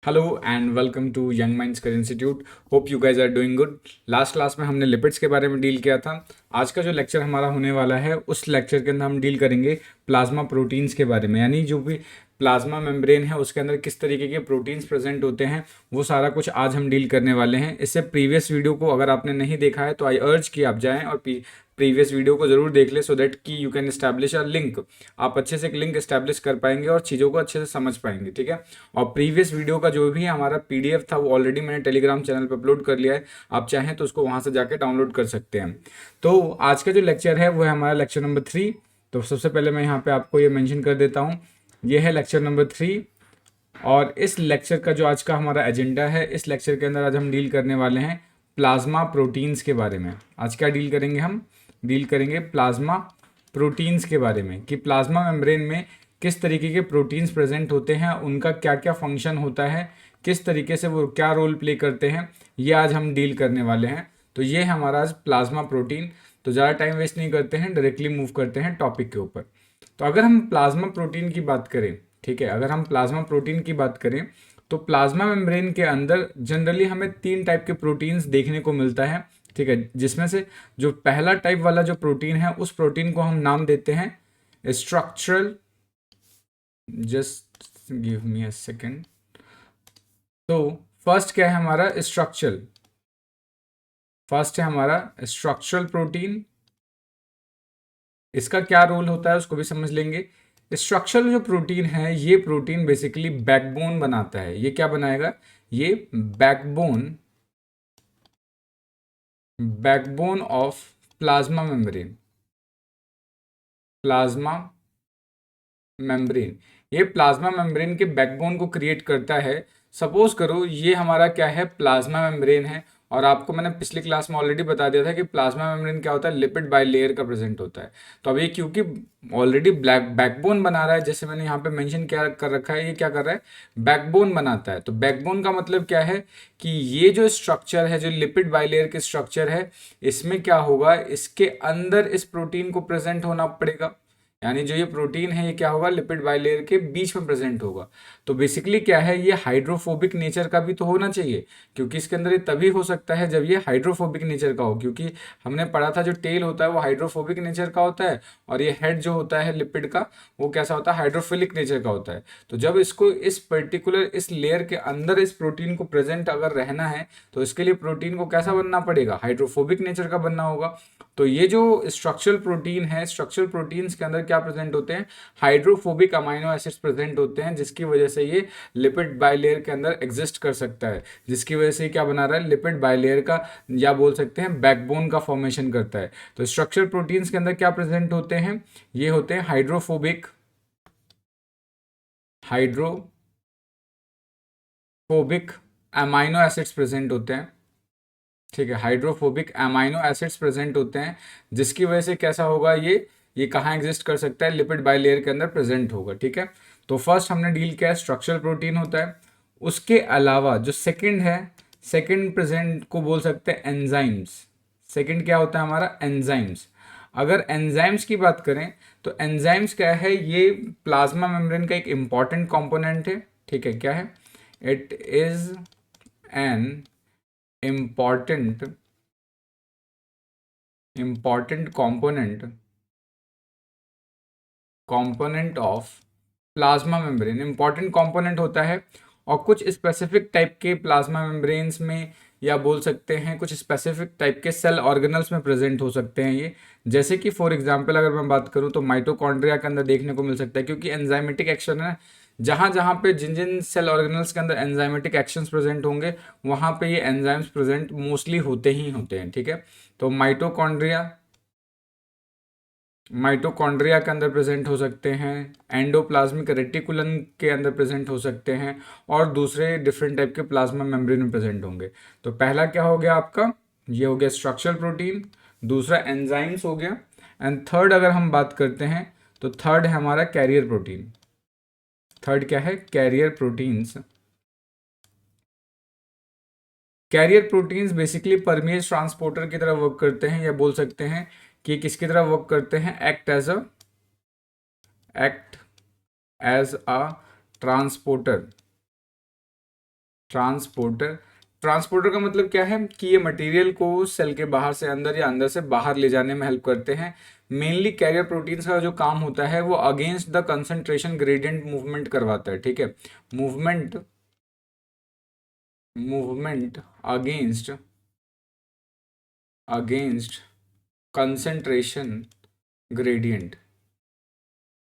Hello and welcome to Young Minds Career Institute. Hope you guys are doing good. Last class में हमने lipids के बारे में deal किया था। आज का जो लेक्चर हमारा होने वाला है उस लेक्चर के अंदर हम डील करेंगे प्लाज्मा प्रोटीन्स के बारे में, यानी जो भी प्लाज्मा मेम्ब्रेन है उसके अंदर किस तरीके के प्रोटीन्स प्रेजेंट होते हैं, वो सारा कुछ आज हम डील करने वाले हैं। इससे प्रीवियस वीडियो को अगर आपने नहीं देखा है तो आई अर्ज कि आप जाएं और प्रीवियस वीडियो को जरूर देख ले, सो दैट कि you can establish a link. आप अच्छे से एक लिंक एस्टैब्लिश कर पाएंगे और चीज़ों को अच्छे से समझ पाएंगे, ठीक है। और प्रीवियस वीडियो का जो भी हमारा पीडीएफ था वो ऑलरेडी मैंने टेलीग्राम चैनल पर अपलोड कर लिया है। आप चाहें तो उसको वहां से जाके डाउनलोड कर सकते हैं। तो आज का जो लेक्चर है वो है हमारा लेक्चर नंबर 3। तो सबसे पहले मैं यहाँ पे आपको ये मेंशन कर देता हूँ, ये है लेक्चर नंबर 3। और इस लेक्चर का जो आज का हमारा एजेंडा है, इस लेक्चर के अंदर आज हम डील करने वाले हैं प्लाज्मा प्रोटीन्स के बारे में। आज क्या डील करेंगे, हम डील करेंगे प्लाज्मा प्रोटीन्स के बारे में कि प्लाज्मा मेम्ब्रेन में किस तरीके के प्रोटीन्स प्रेजेंट होते हैं, उनका क्या क्या फंक्शन होता है, किस तरीके से वो क्या रोल प्ले करते हैं, ये आज हम डील करने वाले हैं। तो ये है हमारा आज प्लाज्मा प्रोटीन। तो ज़्यादा टाइम वेस्ट नहीं करते हैं, डायरेक्टली मूव करते हैं टॉपिक के ऊपर। तो अगर हम प्लाज्मा प्रोटीन की बात करें, ठीक है, अगर हम प्लाज्मा प्रोटीन की बात करें तो प्लाज्मा मेम्ब्रेन के अंदर जनरली हमें 3 टाइप के प्रोटीन्स देखने को मिलता है, ठीक है। जिसमें से जो पहला टाइप वाला जो प्रोटीन है उस प्रोटीन को हम नाम देते हैं structural. Just give me a second. तो फर्स्ट क्या है हमारा स्ट्रक्चरल, फर्स्ट है हमारा स्ट्रक्चरल प्रोटीन। इसका क्या रोल होता है उसको भी समझ लेंगे। स्ट्रक्चरल जो प्रोटीन है, ये प्रोटीन बेसिकली बैकबोन बनाता है। ये क्या बनाएगा, ये backbone, backbone of plasma membrane, plasma membrane. ये प्लाज्मा मेम्ब्रेन के बैकबोन को क्रिएट करता है। सपोज करो ये हमारा क्या है, प्लाज्मा मेम्ब्रेन है। और आपको मैंने पिछली क्लास में ऑलरेडी बता दिया था कि प्लाज्मा मेम्ब्रेन क्या होता है, लिपिड बाइलेयर का प्रेजेंट होता है। तो अब ये क्योंकि ऑलरेडी ब्लैक बैकबोन बना रहा है, जैसे मैंने यहाँ पे मेंशन क्या कर रखा है, ये क्या कर रहा है, बैकबोन बनाता है। तो बैकबोन का मतलब क्या है कि ये जो स्ट्रक्चर है, जो लिपिड बाइलेयर के स्ट्रक्चर है, इसमें क्या होगा, इसके अंदर इस प्रोटीन को प्रेजेंट होना पड़ेगा। यानी जो ये प्रोटीन है ये क्या होगा, लिपिड बाइलेयर के बीच में प्रेजेंट होगा। तो बेसिकली क्या है, ये हाइड्रोफोबिक नेचर का भी तो होना चाहिए, क्योंकि इसके अंदर ये तभी हो सकता है जब ये हाइड्रोफोबिक नेचर का हो। क्योंकि हमने पढ़ा था जो टेल होता है वो हाइड्रोफोबिक नेचर का होता है, और ये हेड जो होता है लिपिड का, वो कैसा होता है, हाइड्रोफिलिक नेचर का होता है। तो जब इसको इस पर्टिकुलर इस लेयर के अंदर इस प्रोटीन को प्रेजेंट अगर रहना है, तो इसके लिए प्रोटीन को कैसा बनना पड़ेगा, हाइड्रोफोबिक नेचर का बनना होगा। तो ये जो स्ट्रक्चरल प्रोटीन है, स्ट्रक्चरल प्रोटीन्स के अंदर क्या प्रेजेंट होते हैं, हाइड्रोफोबिक अमाइनो एसिड्स प्रेजेंट होते हैं, जिसकी वजह से ये लिपिड बाइलेयर के अंदर एग्जिस्ट कर सकता है, जिसकी वजह से क्या बना रहा है, लिपिड बाइलेयर का, या बोल सकते हैं बैकबोन का फॉर्मेशन करता है। तो स्ट्रक्चरल प्रोटीन्स के अंदर क्या प्रेजेंट होते हैं, ये होते हैं hydrophobic, hydrophobic amino acids present होते हैं, ठीक है। हाइड्रोफोबिक अमाइनो एसिड्स प्रेजेंट होते हैं, जिसकी वजह से कैसा होगा, ये कहाँ एग्जिस्ट कर सकता है, लिपिड बाइलेयर के अंदर प्रेजेंट होगा, ठीक है। तो फर्स्ट हमने डील किया स्ट्रक्चरल प्रोटीन होता है। उसके अलावा जो सेकंड है, सेकंड प्रेजेंट को बोल सकते हैं एंजाइम्स। सेकंड क्या होता है हमारा, एंजाइम्स। अगर एंजाइम्स की बात करें तो एंजाइम्स क्या है, ये प्लाज्मा मेम्ब्रेन का एक इंपॉर्टेंट कंपोनेंट है, ठीक है। क्या है, it is an important important component of plasma membrane, important component होता है। और कुछ स्पेसिफिक टाइप के प्लाज्मा मेम्ब्रेन्स में, या बोल सकते हैं कुछ स्पेसिफिक टाइप के सेल ऑर्गेनल्स में प्रेजेंट हो सकते हैं ये। जैसे कि फॉर एग्जांपल अगर मैं बात करूं तो माइटोकॉन्ड्रिया के अंदर देखने को मिल सकता है, क्योंकि एंजाइमेटिक एक्शन है। जहाँ जहाँ पे जिन जिन सेल ऑर्गेनल्स के अंदर एंजाइमेटिक एक्शंस प्रेजेंट होंगे, वहाँ पे ये एंजाइम्स प्रेजेंट मोस्टली होते ही होते हैं, ठीक है। तो माइटोकॉन्ड्रिया, माइटोकॉन्ड्रिया के अंदर प्रेजेंट हो सकते हैं, एंडोप्लाज्मिक रेटिकुलम के अंदर प्रेजेंट हो सकते हैं, और दूसरे डिफरेंट टाइप के प्लाज्मा मेम्ब्रेन में प्रेजेंट होंगे। तो पहला क्या हो गया आपका, ये हो गया स्ट्रक्चरल प्रोटीन। दूसरा एंजाइम्स हो गया। एंड थर्ड अगर हम बात करते हैं तो थर्ड है हमारा कैरियर प्रोटीन। थर्ड क्या है, carrier proteins. Carrier proteins basically permease transporter की तरह वर्क करते हैं, या बोल सकते हैं कि किसकी तरह वर्क करते हैं, act as a transporter, transporter. Transporter का मतलब क्या है कि ये मटेरियल को सेल के बाहर से अंदर या अंदर से बाहर ले जाने में हेल्प करते हैं। मेनली कैरियर प्रोटीन्स का जो काम होता है वो against the concentration gradient movement करवाता है, ठीक है। Movement movement against against concentration gradient.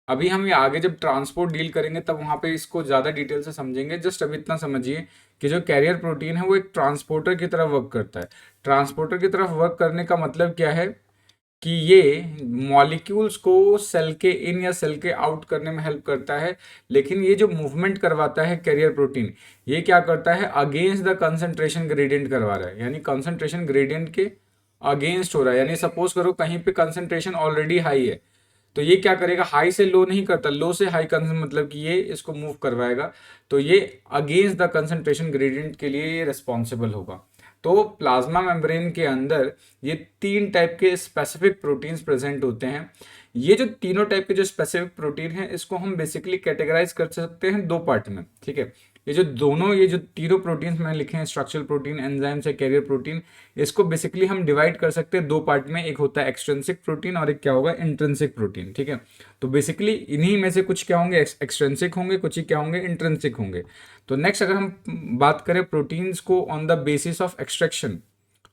अभी हम ये आगे जब ट्रांसपोर्ट डील करेंगे तब वहाँ पे इसको ज़्यादा डिटेल से समझेंगे। जस्ट अभी इतना समझिए कि जो कैरियर प्रोटीन है वो एक ट्रांसपोर्टर की तरह वर्क करता है। ट्रांसपोर्टर की तरफ वर्क करने का मतलब क्या है कि ये मॉलिक्यूल्स को सेल के इन या सेल के आउट करने में हेल्प करता है। लेकिन ये जो मूवमेंट करवाता है कैरियर प्रोटीन, ये क्या करता है, अगेंस्ट द कंसंट्रेशन ग्रेडियंट करवा रहा है, यानी कंसंट्रेशन ग्रेडियंट के अगेंस्ट हो रहा है। यानी सपोज करो कहीं पे कंसंट्रेशन ऑलरेडी हाई है तो ये क्या करेगा, हाई से लो नहीं करता, लो से हाई मतलब कि ये इसको मूव करवाएगा। तो ये अगेंस्ट द कंसंट्रेशन ग्रेडियंट के लिए ये रिस्पॉन्सिबल होगा। तो प्लाज्मा मेम्ब्रेन के अंदर ये 3 टाइप के स्पेसिफिक प्रोटीन्स प्रेजेंट होते हैं। ये जो तीनों टाइप के जो स्पेसिफिक प्रोटीन है इसको हम बेसिकली कैटेगराइज कर सकते हैं 2 पार्ट में, ठीक है। ये जो तीनों प्रोटीन्स मैंने लिखे हैं, स्ट्रक्चरल प्रोटीन, एंजाइम्स या कैरियर प्रोटीन, इसको बेसिकली हम डिवाइड कर सकते हैं 2 पार्ट में। एक होता है एक्सट्रिंसिक प्रोटीन और एक क्या होगा, इंट्रिंसिक प्रोटीन, ठीक है। तो बेसिकली इन्हीं में से कुछ क्या होंगे, एक्सट्रिंसिक होंगे, कुछ ही क्या होंगे, इंट्रिंसिक होंगे। तो नेक्स्ट अगर हम बात करें प्रोटीन्स को on the basis of extraction,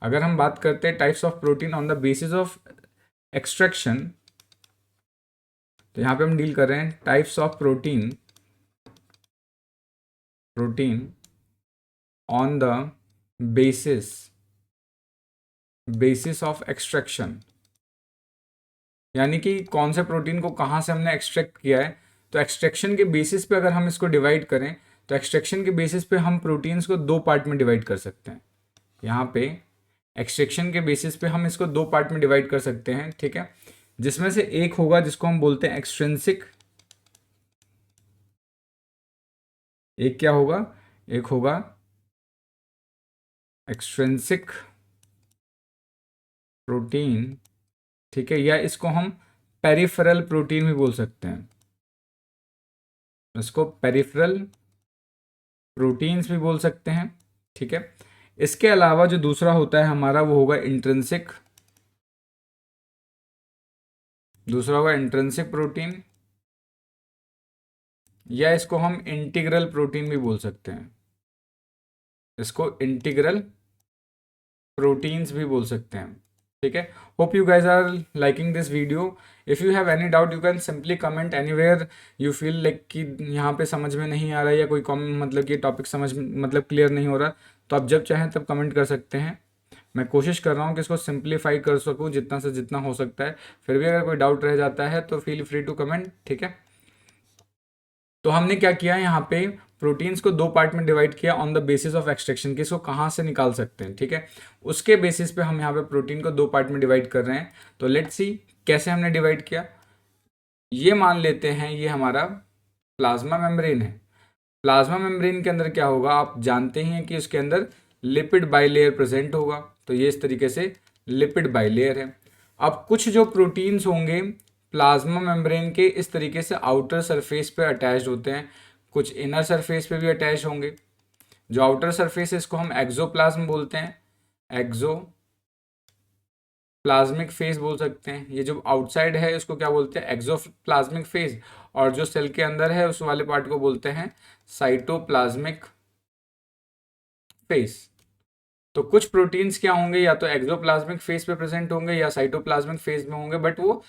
अगर हम बात करते हैं types of protein on the basis of extraction, तो यहाँ पे हम डील कर रहे हैं types of protein on the basis of extraction, यानी कि कौन से प्रोटीन को कहाँ से हमने एक्सट्रैक्ट किया है। तो एक्सट्रैक्शन के बेसिस पे अगर हम इसको डिवाइड करें तो एक्सट्रैक्शन के बेसिस पे हम प्रोटीन्स को 2 पार्ट में डिवाइड कर सकते हैं। यहाँ पे एक्सट्रैक्शन के बेसिस पे हम इसको 2 पार्ट में डिवाइड कर सकते हैं, ठीक है। जिसमें से एक होगा जिसको हम बोलते हैं एक्सट्रिंसिक, एक क्या होगा, एक होगा एक्सट्रिंसिक प्रोटीन, ठीक है, या इसको हम पेरिफेरल प्रोटीन भी बोल सकते हैं, इसको पेरिफेरल प्रोटीन्स भी बोल सकते हैं, ठीक है। इसके अलावा जो दूसरा होता है हमारा वो होगा इंट्रिंसिक, दूसरा होगा इंट्रिंसिक प्रोटीन, या इसको हम इंटीग्रल प्रोटीन भी बोल सकते हैं, इसको इंटीग्रल प्रोटीन्स भी बोल सकते हैं, ठीक है। Hope you guys are liking this video. If you have any doubt you can simply comment anywhere you feel like कि यहाँ पे समझ में नहीं आ रहा है या कोई मतलब कि टॉपिक समझ मतलब क्लियर नहीं हो रहा, तो आप जब चाहें तब कमेंट कर सकते हैं। मैं कोशिश कर रहा हूँ कि इसको सिंप्लीफाई कर सकूँ जितना से जितना हो सकता है। फिर भी अगर कोई डाउट रह जाता है तो फील फ्री टू कमेंट, ठीक है। तो हमने क्या किया यहाँ पे, प्रोटीन्स को 2 पार्ट में डिवाइड किया on the basis of extraction, कि इसको कहाँ से निकाल सकते हैं, ठीक है। उसके बेसिस पे हम यहाँ पे प्रोटीन को 2 पार्ट में डिवाइड कर रहे हैं। तो लेट्स सी कैसे हमने डिवाइड किया। ये मान लेते हैं ये हमारा प्लाज्मा मेम्ब्रेन है। प्लाज्मा मेम्ब्रेन के अंदर क्या होगा, आप जानते ही हैं कि उसके अंदर लिपिड बाइलेयर प्रेजेंट होगा। तो ये इस तरीके से लिपिड बाइलेयर है। अब कुछ जो प्रोटीन्स होंगे प्लाज्मा मेम्ब्रेन के इस तरीके से आउटर सरफेस पे अटैच्ड होते हैं, कुछ इनर सरफेस पे भी अटैच होंगे। जो आउटर सरफेस है इसको हम एक्सोप्लाज्म बोलते हैं, एक्सोप्लाज्मिक फेस बोल सकते हैं। ये जो आउटसाइड है इसको क्या बोलते हैं, एक्सोप्लाज्मिक फेस। और जो सेल के अंदर है उस वाले पार्ट को बोलते हैं साइटोप्लाज्मिक फेस। तो कुछ प्रोटीन्स क्या होंगे, या तो एक्सोप्लाज्मिक फेस पे प्रेजेंट होंगे या साइटोप्लाज्मिक फेस में होंगे, बट वो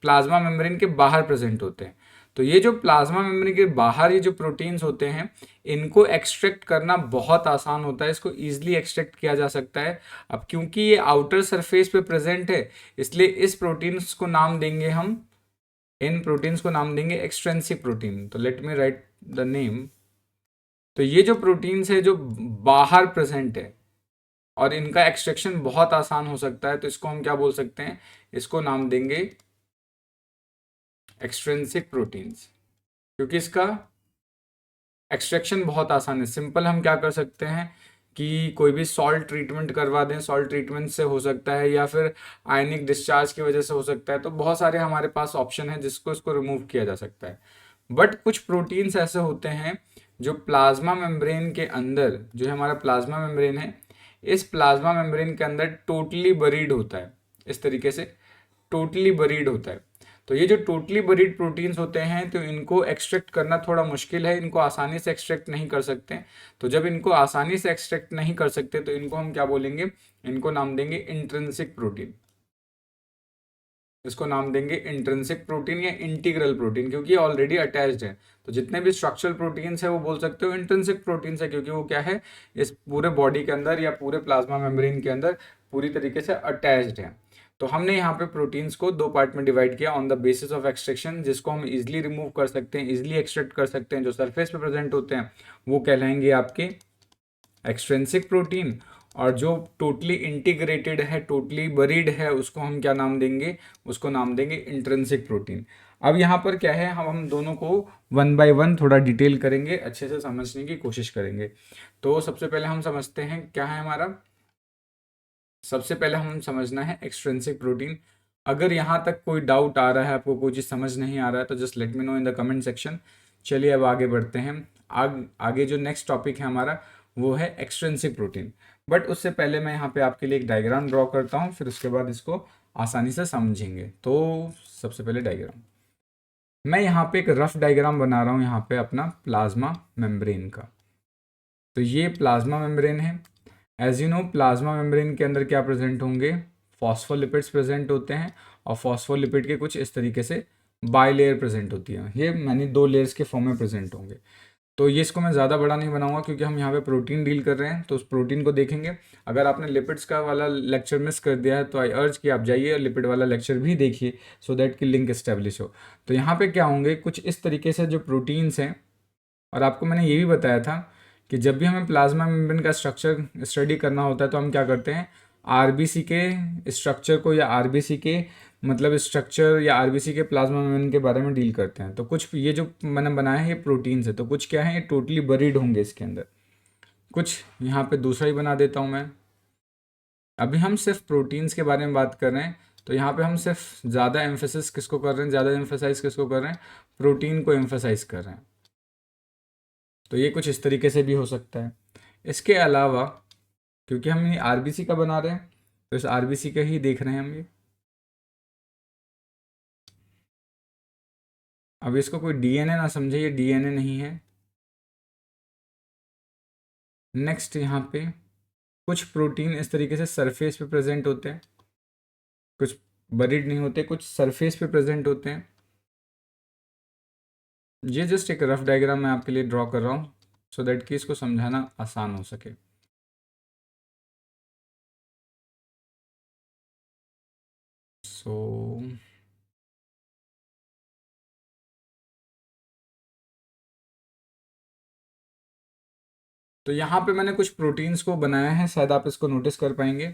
प्लाज्मा मेम्ब्रेन के बाहर प्रेजेंट होते हैं। तो ये जो प्लाज्मा मेम्ब्रेन के बाहर ये जो प्रोटीन्स होते हैं इनको एक्सट्रैक्ट करना बहुत आसान होता है, इसको ईजिली एक्सट्रैक्ट किया जा सकता है। अब क्योंकि ये आउटर सरफेस पे प्रेजेंट है इसलिए इस प्रोटीन्स को नाम देंगे हम, इन प्रोटीन्स को नाम देंगे एक्सट्रिंसिक प्रोटीन। तो let me right the name. तो ये जो प्रोटीन्स है जो बाहर प्रेजेंट है और इनका एक्सट्रैक्शन बहुत आसान हो सकता है, तो इसको हम क्या बोल सकते हैं, इसको नाम देंगे एक्सट्रिंसिक प्रोटीन्स, क्योंकि इसका एक्सट्रैक्शन बहुत आसान है। सिंपल हम क्या कर सकते हैं कि कोई भी सॉल्ट ट्रीटमेंट करवा दें, सॉल्ट ट्रीटमेंट से हो सकता है या फिर आयनिक डिस्चार्ज की वजह से हो सकता है। तो बहुत सारे हमारे पास ऑप्शन है जिसको इसको रिमूव किया जा सकता है। बट कुछ प्रोटीन्स ऐसे होते हैं जो प्लाज्मा मेम्ब्रेन के अंदर जो है हमारा प्लाज्मा मेम्ब्रेन है, इस प्लाज्मा मेम्ब्रेन के अंदर टोटली बरीड होता है, इस तरीके से टोटली बरीड होता है। तो ये जो टोटली बरीड प्रोटीन्स होते हैं, तो इनको एक्सट्रैक्ट करना थोड़ा मुश्किल है, इनको आसानी से एक्सट्रैक्ट नहीं कर सकते। तो जब इनको आसानी से एक्सट्रैक्ट नहीं कर सकते तो इनको हम क्या बोलेंगे, इनको नाम देंगे इंट्रिंसिक प्रोटीन। इसको नाम देंगे इंट्रिंसिक प्रोटीन या इंटीग्रल प्रोटीन, क्योंकि ये ऑलरेडी अटैच्ड है। तो जितने भी स्ट्रक्चरल प्रोटीन्स है वो बोल सकते हो इंट्रिंसिक प्रोटीन्स है, क्योंकि वो क्या है, इस पूरे बॉडी के अंदर या पूरे प्लाज्मा मेम्ब्रेन के अंदर पूरी तरीके से अटैच्ड है। तो हमने यहाँ पे प्रोटीन्स को दो पार्ट में डिवाइड किया on the basis of extraction, जिसको हम इजिली रिमूव कर सकते हैं, इजिली एक्सट्रैक्ट कर सकते हैं, जो सरफेस पे प्रेजेंट होते हैं वो कहलाएंगे आपके एक्सट्रिंसिक प्रोटीन, और जो टोटली इंटीग्रेटेड है, टोटली बरीड है, उसको हम क्या नाम देंगे, उसको नाम देंगे इंट्रिंसिक प्रोटीन। अब यहाँ पर क्या है, हम दोनों को वन बाय वन थोड़ा डिटेल करेंगे, अच्छे से समझने की कोशिश करेंगे। तो सबसे पहले हम समझते हैं क्या है हमारा, सबसे पहले हम समझना है एक्सट्रिंसिक प्रोटीन। अगर यहाँ तक कोई डाउट आ रहा है, आपको कोई चीज़ समझ नहीं आ रहा है, तो just let me know in the comment section. चलिए अब आगे बढ़ते हैं। आगे जो नेक्स्ट टॉपिक है हमारा वो है एक्सट्रिंसिक प्रोटीन। बट उससे पहले मैं यहाँ पे आपके लिए एक डायग्राम ड्रॉ करता हूँ, फिर उसके बाद इसको आसानी से समझेंगे। तो सबसे पहले डायग्राम, मैं यहाँ पे एक रफ डायग्राम बना रहा हूँ यहाँ पे अपना प्लाज्मा मेम्ब्रेन का। तो ये प्लाज्मा मेम्ब्रेन है। As you know, plasma membrane के अंदर क्या प्रेजेंट होंगे, फॉस्फोलिपिड्स प्रेजेंट होते हैं, और फॉस्फोलिपिड के कुछ इस तरीके से बाइलेयर प्रेजेंट होती है, ये मैंने दो लेयर्स के फॉर्म में प्रेजेंट होंगे। तो ये इसको मैं ज़्यादा बड़ा नहीं बनाऊंगा, क्योंकि हम यहाँ पे प्रोटीन डील कर रहे हैं, तो उस प्रोटीन को देखेंगे। अगर आपने लिपिड्स का वाला लेक्चर मिस कर दिया है तो आई अर्ज कि आप जाइए और लिपिड वाला लेक्चर भी देखिए, सो दैट कि लिंक इस्टेब्लिश हो। तो यहाँ पे क्या होंगे, कुछ इस तरीके से जो प्रोटीन्स हैं। और आपको मैंने ये भी बताया था कि जब भी हमें प्लाज्मा मेम्ब्रेन का स्ट्रक्चर स्टडी करना होता है तो हम क्या करते हैं, आरबीसी के स्ट्रक्चर को या आरबीसी के मतलब स्ट्रक्चर या आरबीसी के प्लाज्मा मेम्ब्रेन के बारे में डील करते हैं। तो कुछ ये जो मैंने बनाया है ये प्रोटीन्स है, तो कुछ क्या है, ये टोटली बरीड होंगे इसके अंदर। कुछ यहाँ पे दूसरा ही बना देता हूँ मैं। अभी हम सिर्फ प्रोटीन्स के बारे में बात कर रहे हैं, तो यहाँ पे हम सिर्फ ज़्यादा एम्फेसिस किसको कर रहे हैं, ज़्यादा एम्फेसाइज किसको कर रहे हैं, प्रोटीन को एम्फेसाइज कर रहे हैं। तो ये कुछ इस तरीके से भी हो सकता है। इसके अलावा क्योंकि हम ये आरबीसी का बना रहे हैं, तो इस आरबीसी का ही देख रहे हैं हम ये। अब इसको कोई डीएनए ना समझे, ये डीएनए नहीं है। नेक्स्ट यहाँ पे कुछ प्रोटीन इस तरीके से सरफेस पे प्रेजेंट होते हैं, कुछ बरीड नहीं होते, कुछ सरफेस पे प्रेजेंट होते हैं। ये जस्ट एक रफ डायग्राम मैं आपके लिए ड्रॉ कर रहा हूँ, सो दैट कि इसको समझाना आसान हो सके। सो तो यहाँ पे मैंने कुछ प्रोटीन्स को बनाया है, शायद आप इसको नोटिस कर पाएंगे।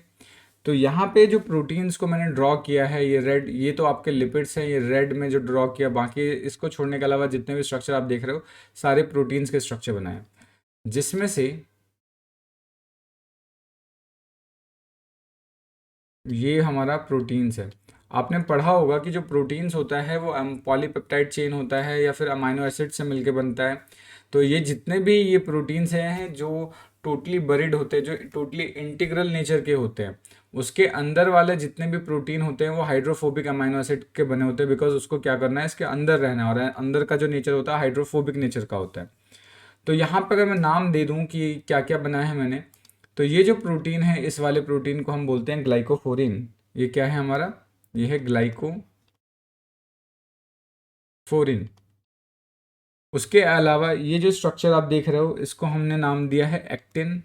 तो यहाँ पे जो प्रोटीन्स को मैंने ड्रॉ किया है, ये रेड, ये तो आपके लिपिड्स हैं, ये रेड में जो ड्रॉ किया, बाकी इसको छोड़ने के अलावा जितने भी स्ट्रक्चर आप देख रहे हो सारे प्रोटीन्स के स्ट्रक्चर बनाए, जिसमें से ये हमारा प्रोटीन्स है। आपने पढ़ा होगा कि जो प्रोटीन्स होता है वो पॉलीपेप्टाइड चेन होता है या फिर अमाइनो एसिड से मिलके बनता है। तो ये जितने भी ये प्रोटीन्स हैं जो टोटली बरीड होते हैं, जो टोटली इंटीग्रल नेचर के होते हैं, उसके अंदर वाले जितने भी प्रोटीन होते हैं वो हाइड्रोफोबिक अमाइनो एसिड के बने होते हैं, बिकॉज उसको क्या करना है, इसके अंदर रहना है, और अंदर का जो नेचर होता है हाइड्रोफोबिक नेचर का होता है। तो यहाँ पर अगर मैं नाम दे दूँ कि क्या क्या बनाया है मैंने, तो ये जो प्रोटीन है, इस वाले प्रोटीन को हम बोलते हैं ग्लाइकोफोरिन। ये क्या है हमारा, ये है ग्लाइकोफोरिन। उसके अलावा ये जो स्ट्रक्चर आप देख रहे हो इसको हमने नाम दिया है एक्टिन।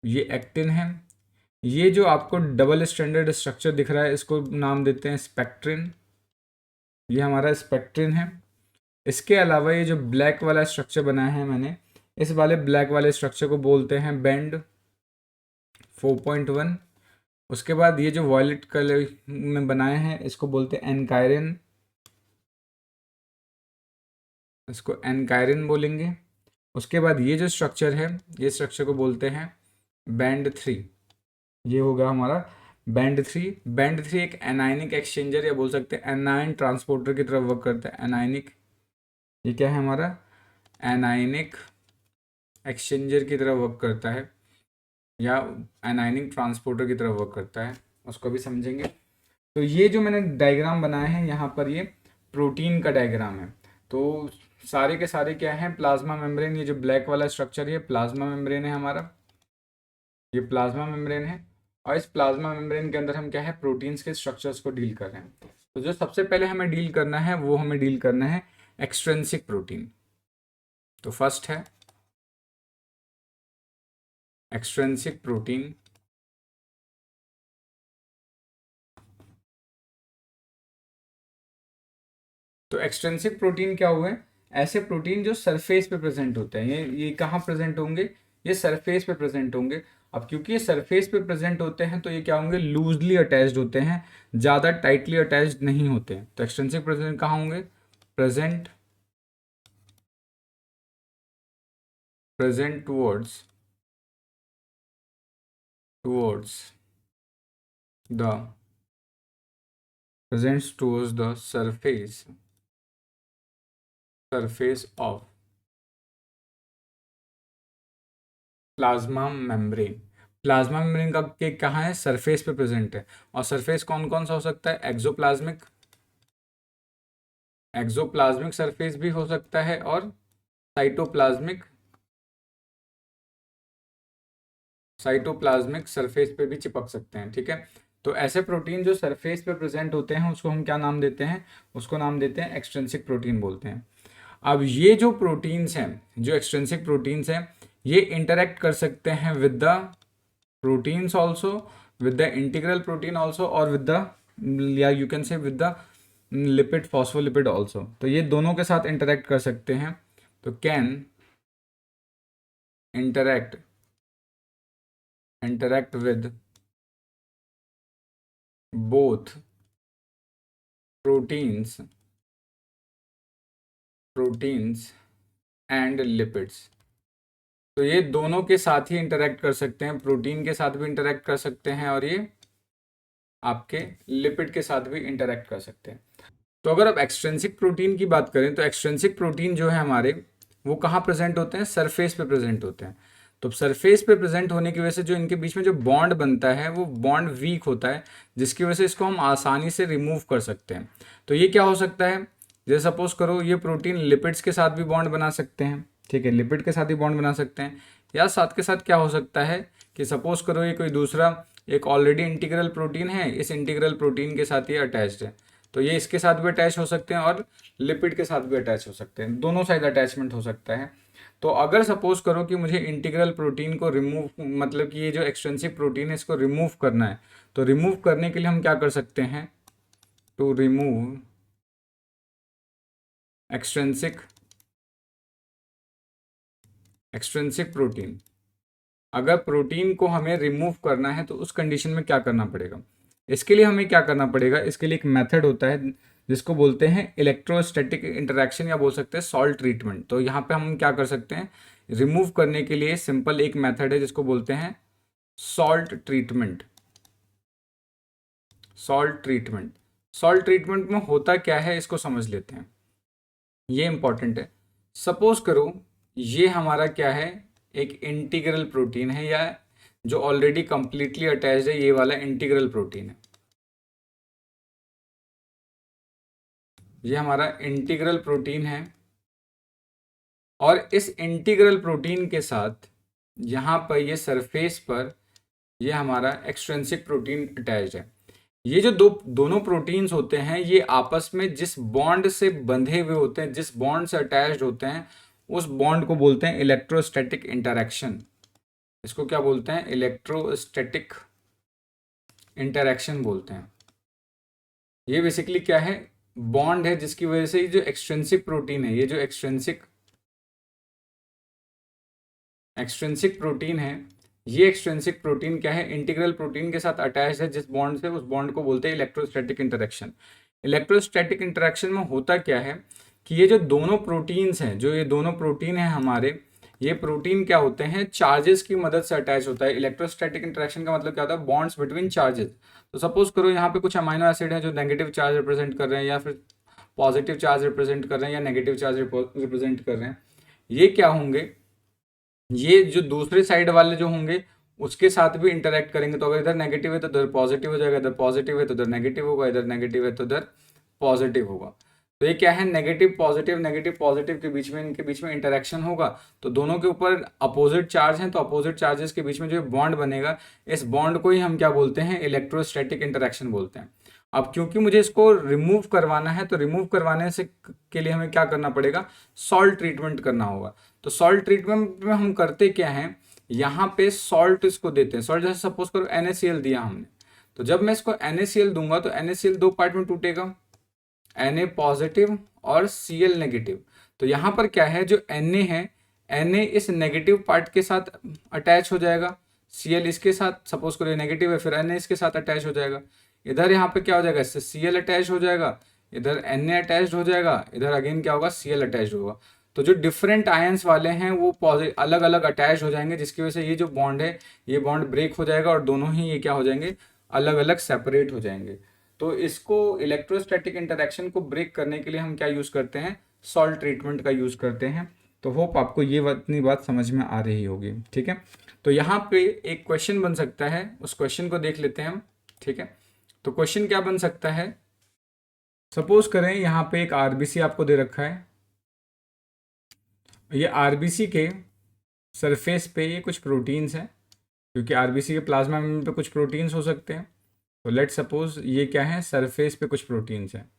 ये एक्टिन है। ये जो आपको डबल स्टैंडर्ड स्ट्रक्चर दिख रहा है इसको नाम देते हैं स्पेक्ट्रिन। ये हमारा स्पेक्ट्रिन है। इसके अलावा ये जो ब्लैक वाला स्ट्रक्चर बनाया है मैंने, इस वाले ब्लैक वाले स्ट्रक्चर को बोलते हैं बैंड 4.1। उसके बाद ये जो वॉयलेट कलर में बनाए हैं इसको बोलते हैं एनकायरिन, इसको एनकायरिन बोलेंगे। उसके बाद ये जो स्ट्रक्चर है, ये स्ट्रक्चर को बोलते हैं बैंड 3। ये होगा हमारा बैंड 3। बैंड 3 एक एनायनिक एक्सचेंजर या बोल सकते हैं एनायन ट्रांसपोर्टर की तरफ वर्क करता है, एनायनिक। ये क्या है हमारा एनायनिक एक्सचेंजर की तरह वर्क करता है या एनायनिक ट्रांसपोर्टर की तरह वर्क करता है, उसको भी समझेंगे। तो ये जो मैंने डायग्राम बनाया है यहाँ पर, ये प्रोटीन का डायग्राम है। तो सारे के सारे क्या हैं, प्लाज्मा मेम्ब्रेन। ये जो ब्लैक वाला स्ट्रक्चर है, प्लाज्मा मेम्ब्रेन है हमारा, ये प्लाज्मा मेम्ब्रेन है। और इस प्लाज्मा मेम्ब्रेन के अंदर हम क्या है, प्रोटीन्स के स्ट्रक्चर्स को डील कर रहे हैं। तो जो सबसे पहले हमें डील करना है वो हमें डील करना है एक्सट्रिंसिक प्रोटीन। तो फर्स्ट है एक्सट्रिंसिक प्रोटीन। तो एक्सट्रिंसिक प्रोटीन क्या हुए, ऐसे प्रोटीन जो सरफेस पे प्रेजेंट होते हैं। ये कहाँ प्रेजेंट होंगे, ये सरफेस पे प्रेजेंट होंगे। अब क्योंकि ये सरफेस पे प्रेजेंट होते हैं तो ये क्या होंगे, लूजली अटैच्ड होते हैं, ज़्यादा टाइटली अटैच्ड नहीं होते हैं। तो एक्सट्रिंसिक प्रोटीन कहाँ होंगे, present towards the presents towards the surface of plasma membrane. Plasma membrane का के कहाँ है, सरफेस पे प्रेजेंट है। और सरफेस कौन कौन सा हो सकता है, एक्सोप्लाज्मिक सरफेस भी हो सकता है और साइटोप्लाज्मिक सरफेस पे भी चिपक सकते हैं। ठीक है, तो ऐसे प्रोटीन जो सरफेस पे प्रेजेंट होते हैं उसको हम क्या नाम देते हैं, उसको नाम देते हैं एक्सट्रिंसिक प्रोटीन बोलते हैं। अब ये जो प्रोटीन्स हैं, जो एक्सट्रिंसिक प्रोटीन्स हैं, ये इंटरेक्ट कर सकते हैं with the proteins also, with the integral protein also, और विद द, या you can say with the lipid, phospholipid also. तो ये दोनों के साथ इंटरेक्ट कर सकते हैं। तो can interact with both proteins and lipids। तो ये दोनों के साथ ही इंटरेक्ट कर सकते हैं, प्रोटीन के साथ भी इंटरेक्ट कर सकते हैं और ये आपके लिपिड के साथ भी इंटरेक्ट कर सकते हैं। तो अगर आप एक्सट्रिंसिक प्रोटीन की बात करें तो एक्सट्रिंसिक प्रोटीन जो है हमारे, वो कहाँ प्रेजेंट होते हैं, सरफेस पे प्रेजेंट होते हैं। तो सरफेस पे प्रेजेंट होने की वजह से जो इनके बीच में जो बॉन्ड बनता है वो बॉन्ड वीक होता है, जिसकी वजह से इसको हम आसानी से रिमूव कर सकते हैं। तो ये क्या हो सकता है, जैसे सपोज करो ये प्रोटीन लिपिड्स के साथ भी बॉन्ड बना सकते हैं। ठीक है, लिपिड के साथ भी बॉन्ड बना सकते हैं, या साथ के साथ क्या हो सकता है कि सपोज करो ये कोई दूसरा एक ऑलरेडी इंटीग्रल प्रोटीन है, इस इंटीग्रल प्रोटीन के साथ ये अटैच्ड है, तो ये इसके साथ भी अटैच हो सकते हैं और लिपिड के साथ भी अटैच हो सकते हैं, दोनों साइड अटैचमेंट हो सकता है। तो अगर सपोज करो कि मुझे इंटीग्रल प्रोटीन को रिमूव, मतलब कि ये जो एक्सट्रिंसिक प्रोटीन है इसको रिमूव करना है, तो रिमूव करने के लिए हम क्या कर सकते हैं, टू रिमूव एक्सट्रिंसिक प्रोटीन। अगर प्रोटीन को हमें रिमूव करना है तो उस कंडीशन में क्या करना पड़ेगा, इसके लिए हमें क्या करना पड़ेगा, इसके लिए एक मेथड होता है जिसको बोलते हैं इलेक्ट्रोस्टैटिक इंटरैक्शन, या बोल सकते हैं सॉल्ट ट्रीटमेंट। तो यहाँ पे हम क्या कर सकते हैं, रिमूव करने के लिए सिंपल एक मेथड है जिसको बोलते हैं सॉल्ट ट्रीटमेंट। सॉल्ट ट्रीटमेंट में होता क्या है इसको समझ लेते हैं, ये इंपॉर्टेंट है। सपोज करो ये हमारा क्या है, एक इंटीग्रल प्रोटीन है, या जो ऑलरेडी कंप्लीटली अटैच्ड है, ये वाला इंटीग्रल प्रोटीन है, ये हमारा इंटीग्रल प्रोटीन है। और इस इंटीग्रल प्रोटीन के साथ यहाँ पर ये सरफेस पर ये हमारा एक्सट्रिंसिक प्रोटीन अटैच्ड है। ये जो दोनों प्रोटीन्स होते हैं ये आपस में जिस बॉन्ड से बंधे हुए होते हैं, जिस बॉन्ड से अटैच्ड होते हैं, उस बॉन्ड को बोलते हैं इलेक्ट्रोस्टैटिक इंटरैक्शन। इसको क्या बोलते हैं, इलेक्ट्रोस्टैटिक इंटरैक्शन बोलते हैं। ये बेसिकली क्या है, बॉन्ड है जिसकी वजह से ये जो एक्सट्रिंसिक प्रोटीन है, ये जो एक्सट्रिंसिक प्रोटीन है, ये एक्सट्रिंसिक प्रोटीन क्या है, इंटीग्रल प्रोटीन के साथ अटैच है जिस बॉन्ड से, उस बॉन्ड को बोलते हैं इलेक्ट्रोस्टैटिक इंटरैक्शन। इलेक्ट्रोस्टैटिक इंटरैक्शन में होता क्या है कि ये जो दोनों प्रोटीन्स हैं, जो ये दोनों प्रोटीन हैं हमारे, ये प्रोटीन क्या होते हैं, चार्जेस की मदद से अटैच होता है। इलेक्ट्रोस्टैटिक इंटरैक्शन का मतलब क्या होता है, बॉन्ड्स बिटवीन चार्जेस। तो सपोज करो यहाँ पे कुछ अमाइनो एसिड है जो नेगेटिव चार्ज रिप्रेजेंट कर रहे हैं, या फिर पॉजिटिव चार्ज रिप्रेजेंट कर रहे हैं, या नेगेटिव चार्ज रिप्रेजेंट कर रहे हैं। ये क्या होंगे, ये जो दूसरे साइड वाले जो होंगे उसके साथ भी इंटरेक्ट करेंगे। तो अगर इधर नेगेटिव है तो उधर पॉजिटिव हो जाएगा, इधर पॉजिटिव है तो उधर नेगेटिव होगा, इधर नेगेटिव है तो उधर पॉजिटिव होगा। तो ये क्या है, नेगेटिव पॉजिटिव के बीच में, इनके बीच में इंटरेक्शन होगा। तो दोनों के ऊपर अपोजिट चार्ज हैं, तो अपोजिट चार्जेस के बीच में जो बॉन्ड बनेगा, इस बॉन्ड को ही हम क्या बोलते हैं, इलेक्ट्रोस्टैटिक इंटरेक्शन बोलते हैं। अब क्योंकि मुझे इसको रिमूव करवाना है, तो रिमूव करवाने से के लिए हमें क्या करना पड़ेगा, सॉल्ट ट्रीटमेंट करना होगा। तो सॉल्ट ट्रीटमेंट में हम करते क्या हैं, यहाँ पे सॉल्ट इसको देते हैं। सॉल्ट जैसे सपोज करो NaCl दिया हमने, तो जब मैं इसको NaCl दूंगा तो NaCl दो पार्ट में टूटेगा, Na पॉजिटिव और Cl नेगेटिव। तो यहाँ पर क्या है, जो Na है, Na इस नेगेटिव पार्ट के साथ अटैच हो जाएगा, Cl इसके साथ, सपोज करो ये नेगेटिव है, फिर Na इसके साथ अटैच हो जाएगा। इधर यहाँ पे क्या हो जाएगा, इससे Cl अटैच हो जाएगा, इधर Na अटैच हो जाएगा, इधर अगेन क्या होगा, Cl अटैच होगा। तो जो डिफरेंट आयंस वाले हैं वो अलग अलग अटैच हो जाएंगे, जिसकी वजह से ये जो बॉन्ड है, ये बॉन्ड ब्रेक हो जाएगा और दोनों ही ये क्या हो जाएंगे, अलग अलग सेपरेट हो जाएंगे। तो इसको इलेक्ट्रोस्टैटिक इंटरेक्शन को ब्रेक करने के लिए हम क्या यूज़ करते हैं, सॉल्ट ट्रीटमेंट का यूज़ करते हैं। तो होप आपको ये इतनी बात समझ में आ रही होगी, ठीक है। तो यहाँ पे एक क्वेश्चन बन सकता है, उस क्वेश्चन को देख लेते हैं हम, ठीक है। तो क्वेश्चन क्या बन सकता है, सपोज करें यहाँ पे एक आरबीसी आपको दे रखा है, ये आरबीसी के सरफेस पे ये कुछ प्रोटीन्स हैं, क्योंकि आरबीसी के प्लाज्मा मेम्ब्रेन पे कुछ प्रोटीन्स हो सकते हैं। तो लेट सपोज ये क्या है, सरफेस पे कुछ प्रोटीन्स हैं,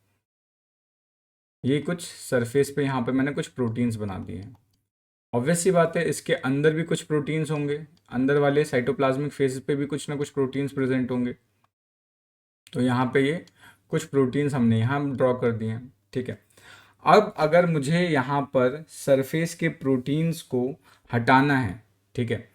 ये कुछ सरफेस पे यहाँ पे मैंने कुछ प्रोटीन्स बना दिए हैं। ऑब्वियस सी बात है इसके अंदर भी कुछ प्रोटीन्स होंगे, अंदर वाले साइटोप्लाज्मिक फेज पे भी कुछ ना कुछ प्रोटीन्स प्रेजेंट होंगे। तो यहाँ पे ये कुछ प्रोटीन्स हमने यहाँ ड्रॉ कर दिए हैं, ठीक है। अब अगर मुझे यहाँ पर सरफेस के प्रोटीन्स को हटाना है, ठीक है,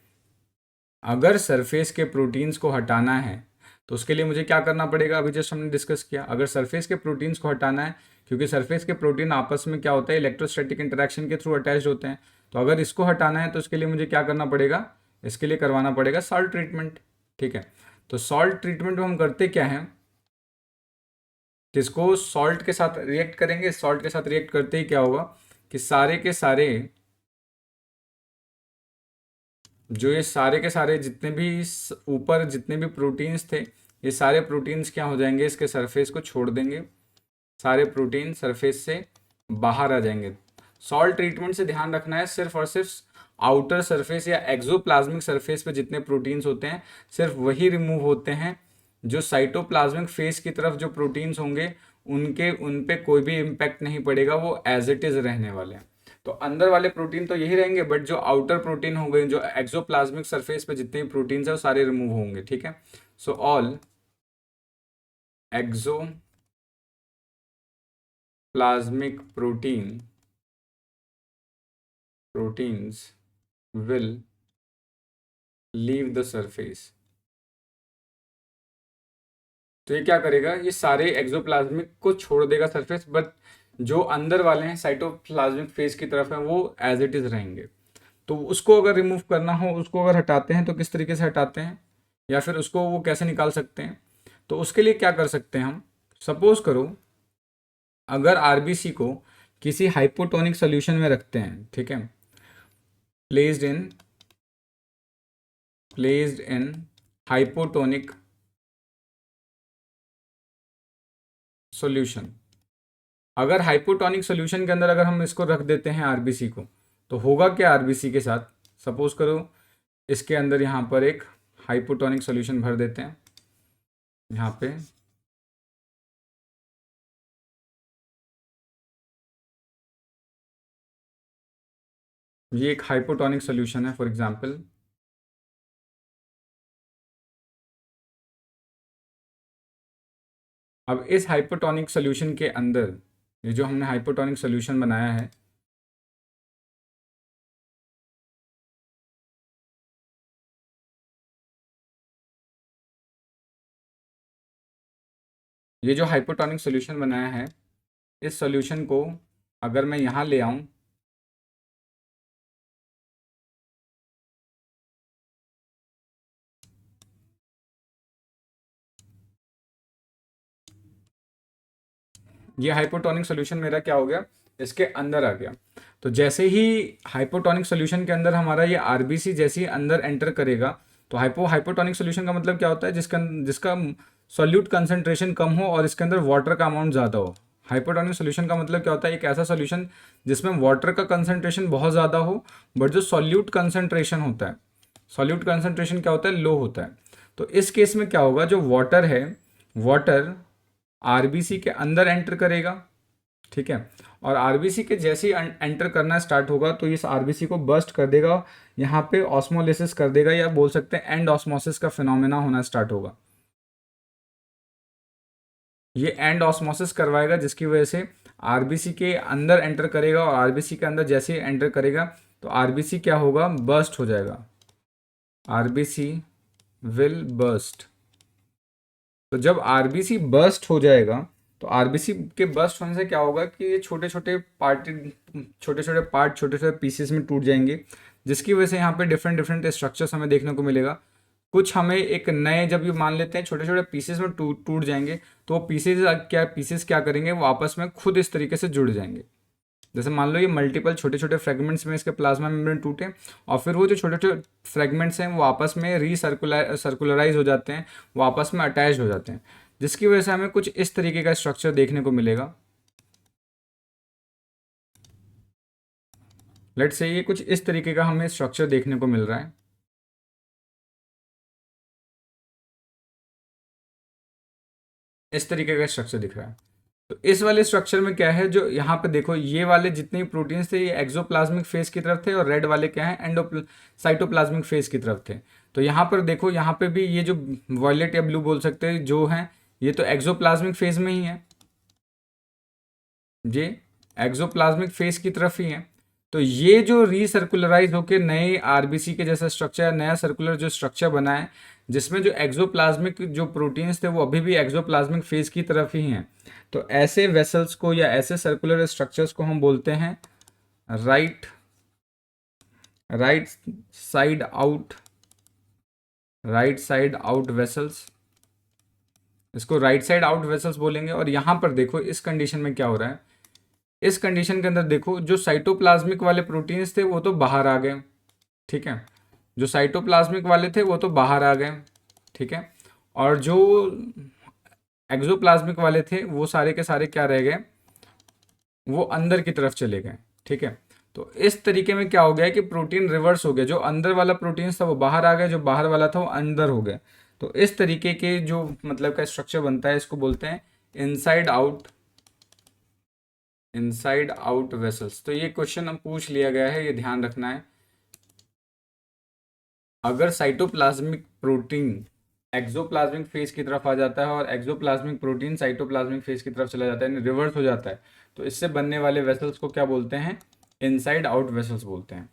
अगर सरफेस के प्रोटीन्स को हटाना है तो उसके लिए मुझे क्या करना पड़ेगा, अभी जस्ट हमने डिस्कस किया, अगर सरफेस के प्रोटीन्स को हटाना है, क्योंकि सरफेस के प्रोटीन आपस में क्या होता है, इलेक्ट्रोस्टैटिक इंटरेक्शन के थ्रू अटैच होते हैं। तो अगर इसको हटाना है तो उसके लिए मुझे क्या करना पड़ेगा, इसके लिए करवाना पड़ेगा सॉल्ट ट्रीटमेंट, ठीक है। तो सॉल्ट ट्रीटमेंट में हम करते क्या हैं, जिसको सॉल्ट के साथ रिएक्ट करेंगे, सॉल्ट के साथ रिएक्ट करते ही क्या होगा कि सारे के सारे, जो ये सारे के सारे जितने भी ऊपर जितने भी प्रोटीन्स थे, ये सारे प्रोटीन्स क्या हो जाएंगे, इसके सरफेस को छोड़ देंगे, सारे प्रोटीन सरफेस से बाहर आ जाएंगे। सॉल्ट ट्रीटमेंट से ध्यान रखना है, सिर्फ और सिर्फ आउटर सरफेस या एक्सोप्लाज्मिक सरफेस पे जितने प्रोटीन्स होते हैं सिर्फ वही रिमूव होते हैं। जो साइटोप्लाज्मिक फेस की तरफ जो प्रोटीन्स होंगे उन पे कोई भी इम्पैक्ट नहीं पड़ेगा, वो एज इट इज रहने वाले हैं। तो अंदर वाले प्रोटीन तो यही रहेंगे, बट जो आउटर प्रोटीन होंगे, जो एक्सोप्लाज्मिक सरफेस पे जितने भी प्रोटीन्स है वो सारे रिमूव होंगे, ठीक है। So all exoplasmic proteins will leave the surface। तो ये क्या करेगा, ये सारे एक्सोप्लाज्मिक को छोड़ देगा सरफेस, बट जो अंदर वाले हैं साइटोप्लाज्मिक फेस की तरफ है वो एज इट इज रहेंगे। तो उसको अगर रिमूव करना हो, उसको अगर हटाते हैं तो किस तरीके से हटाते हैं, या फिर उसको वो कैसे निकाल सकते हैं। तो उसके लिए क्या कर सकते हैं हम, सपोज करो अगर आरबीसी को किसी हाइपोटोनिक सोल्यूशन में रखते हैं, ठीक है, प्लेस्ड इन हाइपोटोनिक सॉल्यूशन। अगर हाइपोटोनिक सॉल्यूशन के अंदर अगर हम इसको रख देते हैं आरबीसी को, तो होगा क्या आरबीसी के साथ, सपोज करो इसके अंदर यहाँ पर एक हाइपोटोनिक सॉल्यूशन भर देते हैं, यहाँ पे ये एक हाइपोटोनिक सॉल्यूशन है फॉर एग्जांपल। अब इस हाइपोटोनिक सॉल्यूशन के अंदर ये जो हमने हाइपोटोनिक सॉल्यूशन बनाया है, ये जो हाइपोटोनिक सॉल्यूशन बनाया है, इस सॉल्यूशन को अगर मैं यहाँ ले आऊँ, ये हाइपोटोनिक सॉल्यूशन मेरा क्या हो गया, इसके अंदर आ गया। तो जैसे ही हाइपोटोनिक सोल्यूशन के अंदर हमारा ये आरबीसी जैसे ही अंदर एंटर करेगा, तो हाइपोटोनिक सोल्यूशन का मतलब क्या होता है, जिसका सॉल्यूट कंसंट्रेशन कम हो और इसके अंदर वाटर का अमाउंट ज़्यादा हो। हाइपोटोनिक सोल्यूशन का मतलब क्या होता है, एक ऐसा सोल्यूशन जिसमें वाटर का कंसंट्रेशन बहुत ज़्यादा हो, बट जो सॉल्यूट कंसंट्रेशन होता है, सॉल्यूट कंसंट्रेशन क्या होता है, लो होता है। तो इस केस में क्या होगा, जो वाटर है, वाटर आरबीसी के अंदर एंटर करेगा, ठीक है। और आरबीसी के जैसे ही एंटर करना स्टार्ट होगा तो इस आरबीसी को बर्स्ट कर देगा, यहाँ पे ऑस्मोलिसिस कर देगा, या बोल सकते हैं एंड ऑस्मोसिस का फिनोमेना होना स्टार्ट होगा। ये एंड ऑस्मोसिस करवाएगा, जिसकी वजह से आरबीसी के अंदर एंटर करेगा, और आरबीसी के अंदर जैसे ही एंटर करेगा तो आरबीसी क्या होगा, बर्स्ट हो जाएगा। RBC will burst. तो जब आरबीसी बर्स्ट हो जाएगा, तो आरबीसी के बर्स्ट होने से क्या होगा कि ये छोटे छोटे पार्ट छोटे छोटे पीसेस में टूट जाएंगे, जिसकी वजह से यहाँ पे डिफरेंट डिफरेंट स्ट्रक्चर्स हमें देखने को मिलेगा। कुछ हमें एक नए, जब ये मान लेते हैं छोटे छोटे पीसेस में टूट जाएंगे, तो वो पीसेस क्या करेंगे, वो आपस में खुद इस तरीके से जुड़ जाएंगे। जैसे मान लो ये मल्टीपल छोटे छोटे फ्रेगमेंट्स में इसके प्लाज्मा मेम्ब्रेन टूटे, और फिर वो जो छोटे छोटे फ्रेगमेंट्स हैं वो आपस में सर्कुलराइज हो जाते हैं, वो आपस में अटैच हो जाते हैं, जिसकी वजह से हमें कुछ इस तरीके का स्ट्रक्चर देखने को मिलेगा। लेट्स से ये कुछ इस तरीके का हमें स्ट्रक्चर देखने को मिल रहा है। इस तरीके का स्ट्रक्चर दिख रहा है। तो इस वाले स्ट्रक्चर में क्या है, जो यहाँ पे देखो ये वाले जितने प्रोटीन्स थे ये एक्सोप्लाज्मिक फेज की तरफ थे, और रेड वाले क्या है, साइटोप्लाज्मिक फेज की तरफ थे। तो यहाँ पर देखो, यहाँ पे भी ये जो वॉयलेट या ब्लू बोल सकते हैं जो है, ये तो एक्सोप्लाज्मिक फेज में ही है, ये एक्सोप्लाज्मिक फेज की तरफ ही है। तो ये जो रीसर्कुलराइज होकर नए आरबीसी के जैसा स्ट्रक्चर, नया सर्कुलर जो स्ट्रक्चर बना है, जिसमें जो एक्सोप्लाज्मिक जो प्रोटीन्स थे वो अभी भी एक्सोप्लाज्मिक फेज की तरफ ही हैं, तो ऐसे वेसल्स को या ऐसे सर्कुलर स्ट्रक्चर्स को हम बोलते हैं right right side out vessels. इसको राइट साइड आउट वेसल्स बोलेंगे। और यहाँ पर देखो इस कंडीशन में क्या हो रहा है, इस कंडीशन के अंदर देखो जो साइटोप्लाज्मिक वाले प्रोटीन्स थे वो तो बाहर आ गए, ठीक है, जो साइटोप्लाज्मिक वाले थे वो तो बाहर आ गए, ठीक है, और जो एक्सोप्लाज्मिक वाले थे वो सारे के सारे क्या रह गए, वो अंदर की तरफ चले गए, ठीक है। तो इस तरीके में क्या हो गया कि प्रोटीन रिवर्स हो गया, जो अंदर वाला प्रोटीन था वो बाहर आ गया, जो बाहर वाला था वो अंदर हो गया। तो इस तरीके के जो मतलब का स्ट्रक्चर बनता है, इसको बोलते हैं इनसाइड आउट वेसल्स। तो ये क्वेश्चन अब पूछ लिया गया है, ये ध्यान रखना है। अगर साइटोप्लाज्मिक प्रोटीन एक्सोप्लाज्मिक फेज की तरफ आ जाता है और एक्सोप्लाज्मिक प्रोटीन साइटोप्लाज्मिक फेज की तरफ चला जाता है, रिवर्स हो जाता है, तो इससे बनने वाले वेसल्स को क्या बोलते हैं, इनसाइड आउट वेसल्स बोलते हैं।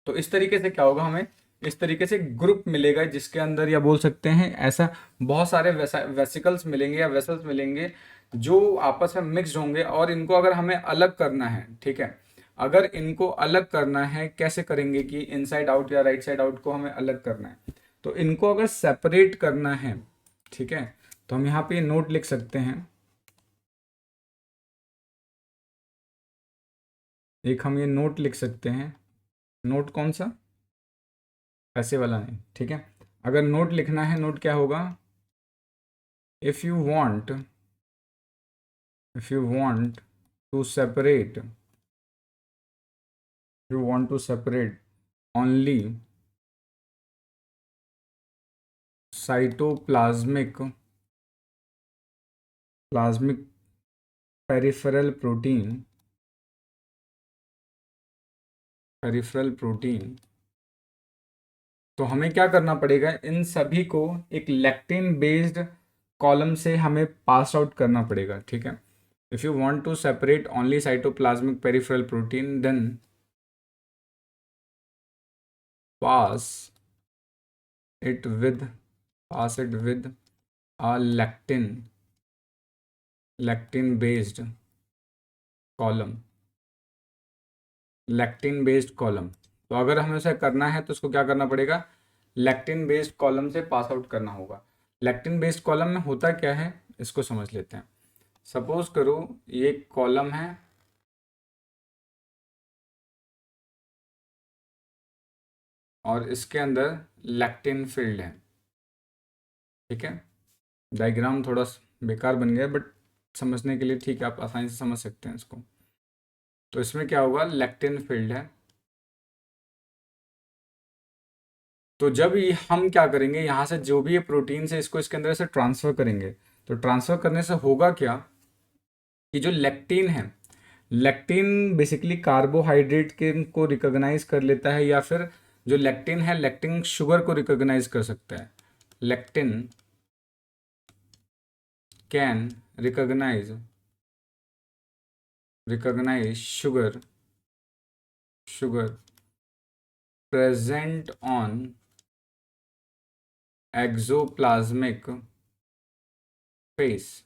तो इस तरीके से क्या होगा, हमें इस तरीके से ग्रुप मिलेगा जिसके अंदर, या बोल सकते हैं ऐसा बहुत सारे वेसिकल्स मिलेंगे या वेसल्स मिलेंगे जो आपस में मिक्स्ड होंगे, और इनको अगर हमें अलग करना है, ठीक है, अगर इनको अलग करना है, कैसे करेंगे कि इनसाइड आउट या राइट साइड आउट को हमें अलग करना है, तो इनको अगर सेपरेट करना है, ठीक है, तो हम यहाँ पे नोट लिख सकते हैं। एक हम ये नोट लिख सकते हैं, नोट कौन सा, ऐसे वाला नहीं, ठीक है। अगर नोट लिखना है, नोट क्या होगा, if you want to separate only cytoplasmic peripheral protein, तो हमें क्या करना पड़ेगा, इन सभी को एक लेक्टिन बेस्ड कॉलम से हमें पास आउट करना पड़ेगा, ठीक है। If you want to separate only cytoplasmic peripheral protein, then pass it with a lectin based column. तो अगर हमें उसे करना है तो उसको क्या करना पड़ेगा, लेक्टिन बेस्ड कॉलम से पास आउट करना होगा। लेक्टिन बेस्ड कॉलम में होता क्या है, इसको समझ लेते हैं। सपोज करो ये कॉलम है, और इसके अंदर लैक्टिन फील्ड है। ठीक है, डायग्राम थोड़ा बेकार बन गया बट समझने के लिए ठीक है, आप आसानी से समझ सकते हैं इसको। तो इसमें क्या होगा, लैक्टिन फील्ड है। तो जब ये हम क्या करेंगे, यहाँ से जो भी ये प्रोटीन है इसको इसके अंदर से ट्रांसफर करेंगे। तो ट्रांसफर करने से होगा क्या कि जो लेक्टिन है, लेक्टिन बेसिकली कार्बोहाइड्रेट के को रिकॉग्नाइज कर लेता है, या फिर जो लेक्टिन है लेक्टिन शुगर को रिकॉग्नाइज कर सकता है। Lectin can recognise sugar present on exoplasmic face.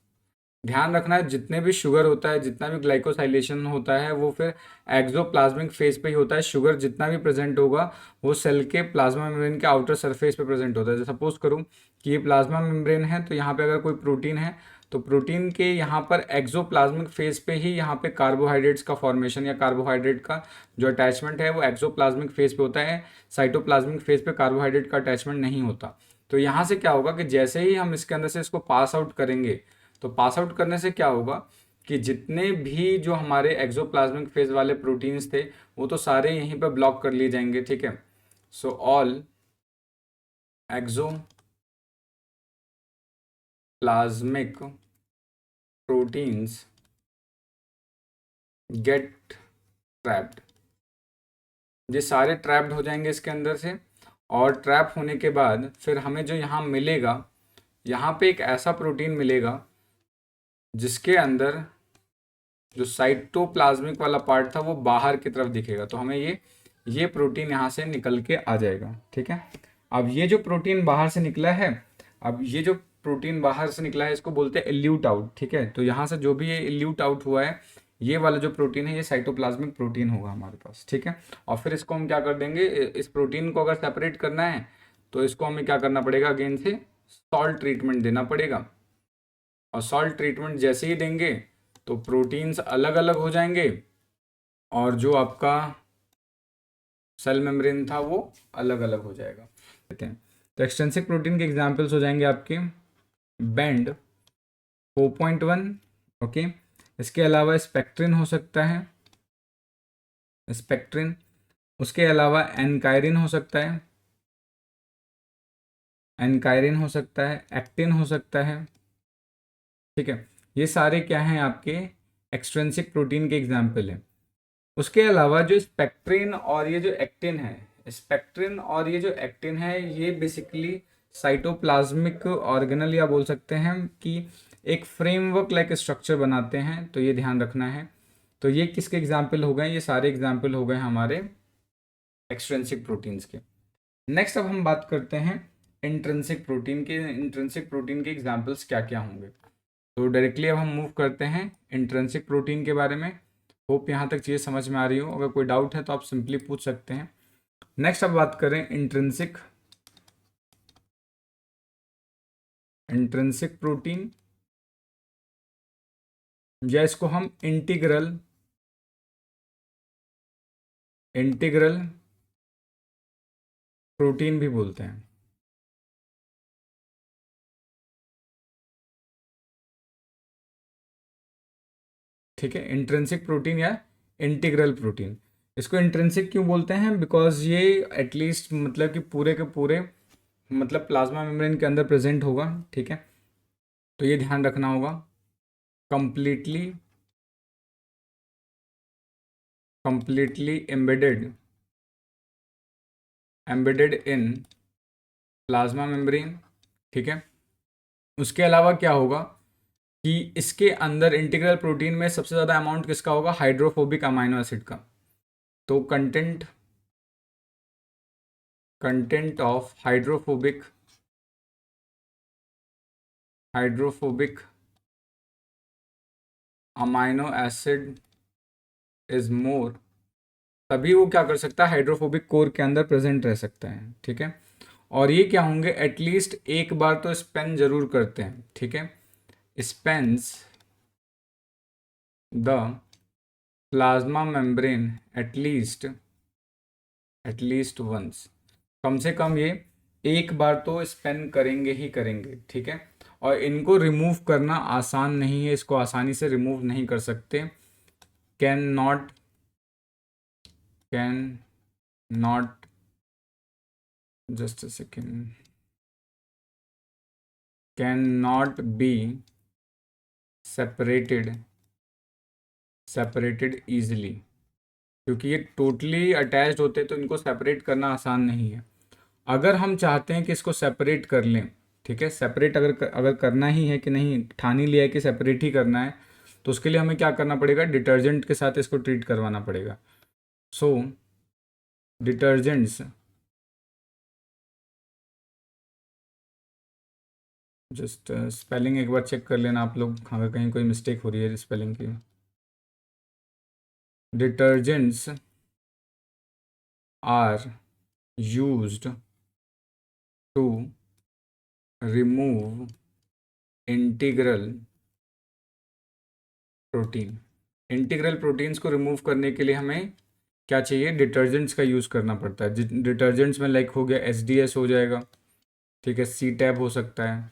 ध्यान रखना है, जितने भी शुगर होता है, जितना भी ग्लाइकोसाइलेशन होता है, वो फिर एक्सोप्लाज्मिक फेस पे ही होता है। शुगर जितना भी प्रेजेंट होगा वो सेल के प्लाज्मा मेम्ब्रेन के आउटर सरफेस पे प्रेजेंट होता है। जैसे सपोज करूँ कि ये प्लाज्मा मेम्ब्रेन है, तो यहाँ पे अगर कोई प्रोटीन है तो प्रोटीन के यहाँ पर एक्सोप्लाज्मिक फेस पे ही यहाँ पे कार्बोहाइड्रेट्स का फॉर्मेशन या कार्बोहाइड्रेट का जो अटैचमेंट है वो एक्सोप्लाज्मिक फेस पे होता है। साइटोप्लाज्मिक फेस पे कार्बोहाइड्रेट का अटैचमेंट नहीं होता। तो यहाँ से क्या होगा कि जैसे ही हम इसके अंदर से इसको पास आउट करेंगे, तो पास आउट करने से क्या होगा कि जितने भी जो हमारे एक्सोप्लाज्मिक फेज वाले प्रोटीन्स थे वो तो सारे यहीं पर ब्लॉक कर लिए जाएंगे। ठीक है, so all exoplasmic proteins get trapped. ये सारे ट्रैप्ड हो जाएंगे इसके अंदर से, और ट्रैप होने के बाद फिर हमें जो यहाँ मिलेगा, यहाँ पे एक ऐसा प्रोटीन मिलेगा जिसके अंदर जो साइटोप्लाज्मिक वाला पार्ट था वो बाहर की तरफ दिखेगा। तो हमें ये प्रोटीन यहाँ से निकल के आ जाएगा। ठीक है, अब ये जो प्रोटीन बाहर से निकला है, अब ये जो प्रोटीन बाहर से निकला है इसको बोलते हैं इल्यूट आउट। ठीक है, तो यहाँ से जो भी ये इल्यूट आउट हुआ है, ये वाला जो प्रोटीन है ये साइटोप्लाज्मिक प्रोटीन होगा हमारे पास। ठीक है, और फिर इसको हम क्या कर देंगे, इस प्रोटीन को अगर सेपरेट करना है तो इसको हमें क्या करना पड़ेगा, अगेन से सॉल्ट ट्रीटमेंट देना पड़ेगा। और सॉल्ट ट्रीटमेंट जैसे ही देंगे तो प्रोटीन्स अलग अलग हो जाएंगे, और जो आपका सेल मेम्ब्रेन था वो अलग अलग हो जाएगा। कहते हैं तो एक्सटेंसिव प्रोटीन के एग्जांपल्स हो जाएंगे आपके बैंड 4.1। ओके, इसके अलावा स्पेक्ट्रिन हो सकता है, स्पेक्ट्रिन। उसके अलावा एनकायरिन हो सकता है, एनकायरिन हो सकता है, एक्टिन हो सकता है। ठीक है, ये सारे क्या हैं आपके एक्सट्रेंसिक प्रोटीन के एग्जाम्पल हैं। उसके अलावा जो स्पेक्ट्रिन और ये जो एक्टिन है, स्पेक्ट्रिन और ये जो एक्टिन है, ये बेसिकली साइटोप्लाज्मिक ऑर्गेनल या बोल सकते हैं कि एक फ्रेमवर्क लाइक स्ट्रक्चर बनाते हैं। तो ये ध्यान रखना है। तो ये किसके एग्जाम्पल हो गए, ये सारे एग्जाम्पल हो गए हमारे एक्सट्रेंसिक प्रोटीन्स के। नेक्स्ट अब हम बात करते हैं इंट्रिंसिक प्रोटीन के। इंट्रिंसिक प्रोटीन के एग्जाम्पल्स क्या क्या होंगे। तो डायरेक्टली अब हम मूव करते हैं इंट्रिंसिक प्रोटीन के बारे में। होप यहाँ तक चीज़ें समझ में आ रही हो। अगर कोई डाउट है तो आप सिंपली पूछ सकते हैं। नेक्स्ट अब बात करें इंट्रिंसिक प्रोटीन, या इसको हम इंटीग्रल प्रोटीन भी बोलते हैं। ठीक है, इंट्रिंसिक प्रोटीन या इंटीग्रल प्रोटीन। इसको इंट्रिंसिक क्यों बोलते हैं, बिकॉज ये एटलीस्ट मतलब कि पूरे के पूरे मतलब प्लाज्मा मेम्ब्रेन के अंदर प्रेजेंट होगा। ठीक है, तो ये ध्यान रखना होगा। Completely embedded in plasma membrane. ठीक है, उसके अलावा क्या होगा कि इसके अंदर इंटीग्रल प्रोटीन में सबसे ज़्यादा अमाउंट किसका होगा, हाइड्रोफोबिक अमाइनो एसिड का। तो content of hydrophobic amino acid is more, तभी वो क्या कर सकता है, हाइड्रोफोबिक कोर के अंदर प्रेजेंट रह सकता है। ठीक है, और ये क्या होंगे, एटलीस्ट एक बार तो स्पेन जरूर करते हैं। ठीक है, spans the plasma membrane at least once. कम से कम ये एक बार तो स्पेन करेंगे ही करेंगे, ठीक है। और इनको रिमूव करना आसान नहीं है, इसको आसानी से रिमूव नहीं कर सकते। Can not just a second, can not be separated easily, क्योंकि ये टोटली अटैच्ड होते हैं तो इनको सेपरेट करना आसान नहीं है। अगर हम चाहते हैं कि इसको सेपरेट कर लें, ठीक है, सेपरेट अगर करना ही है कि नहीं, ठान ही लिया है कि सेपरेट ही करना है, तो उसके लिए हमें क्या करना पड़ेगा, डिटर्जेंट के साथ इसको ट्रीट करवाना पड़ेगा। सो डिटर्जेंट्स, जस्ट स्पेलिंग एक बार चेक कर लेना आप लोग, अगर कहीं कोई मिस्टेक हो रही है स्पेलिंग की। Detergents are used to remove integral protein. Integral proteins को रिमूव करने के लिए हमें क्या चाहिए, डिटर्जेंट्स का यूज़ करना पड़ता है। डिटर्जेंट्स में लाइक हो गया SDS हो जाएगा, ठीक है, सी टैब हो सकता है,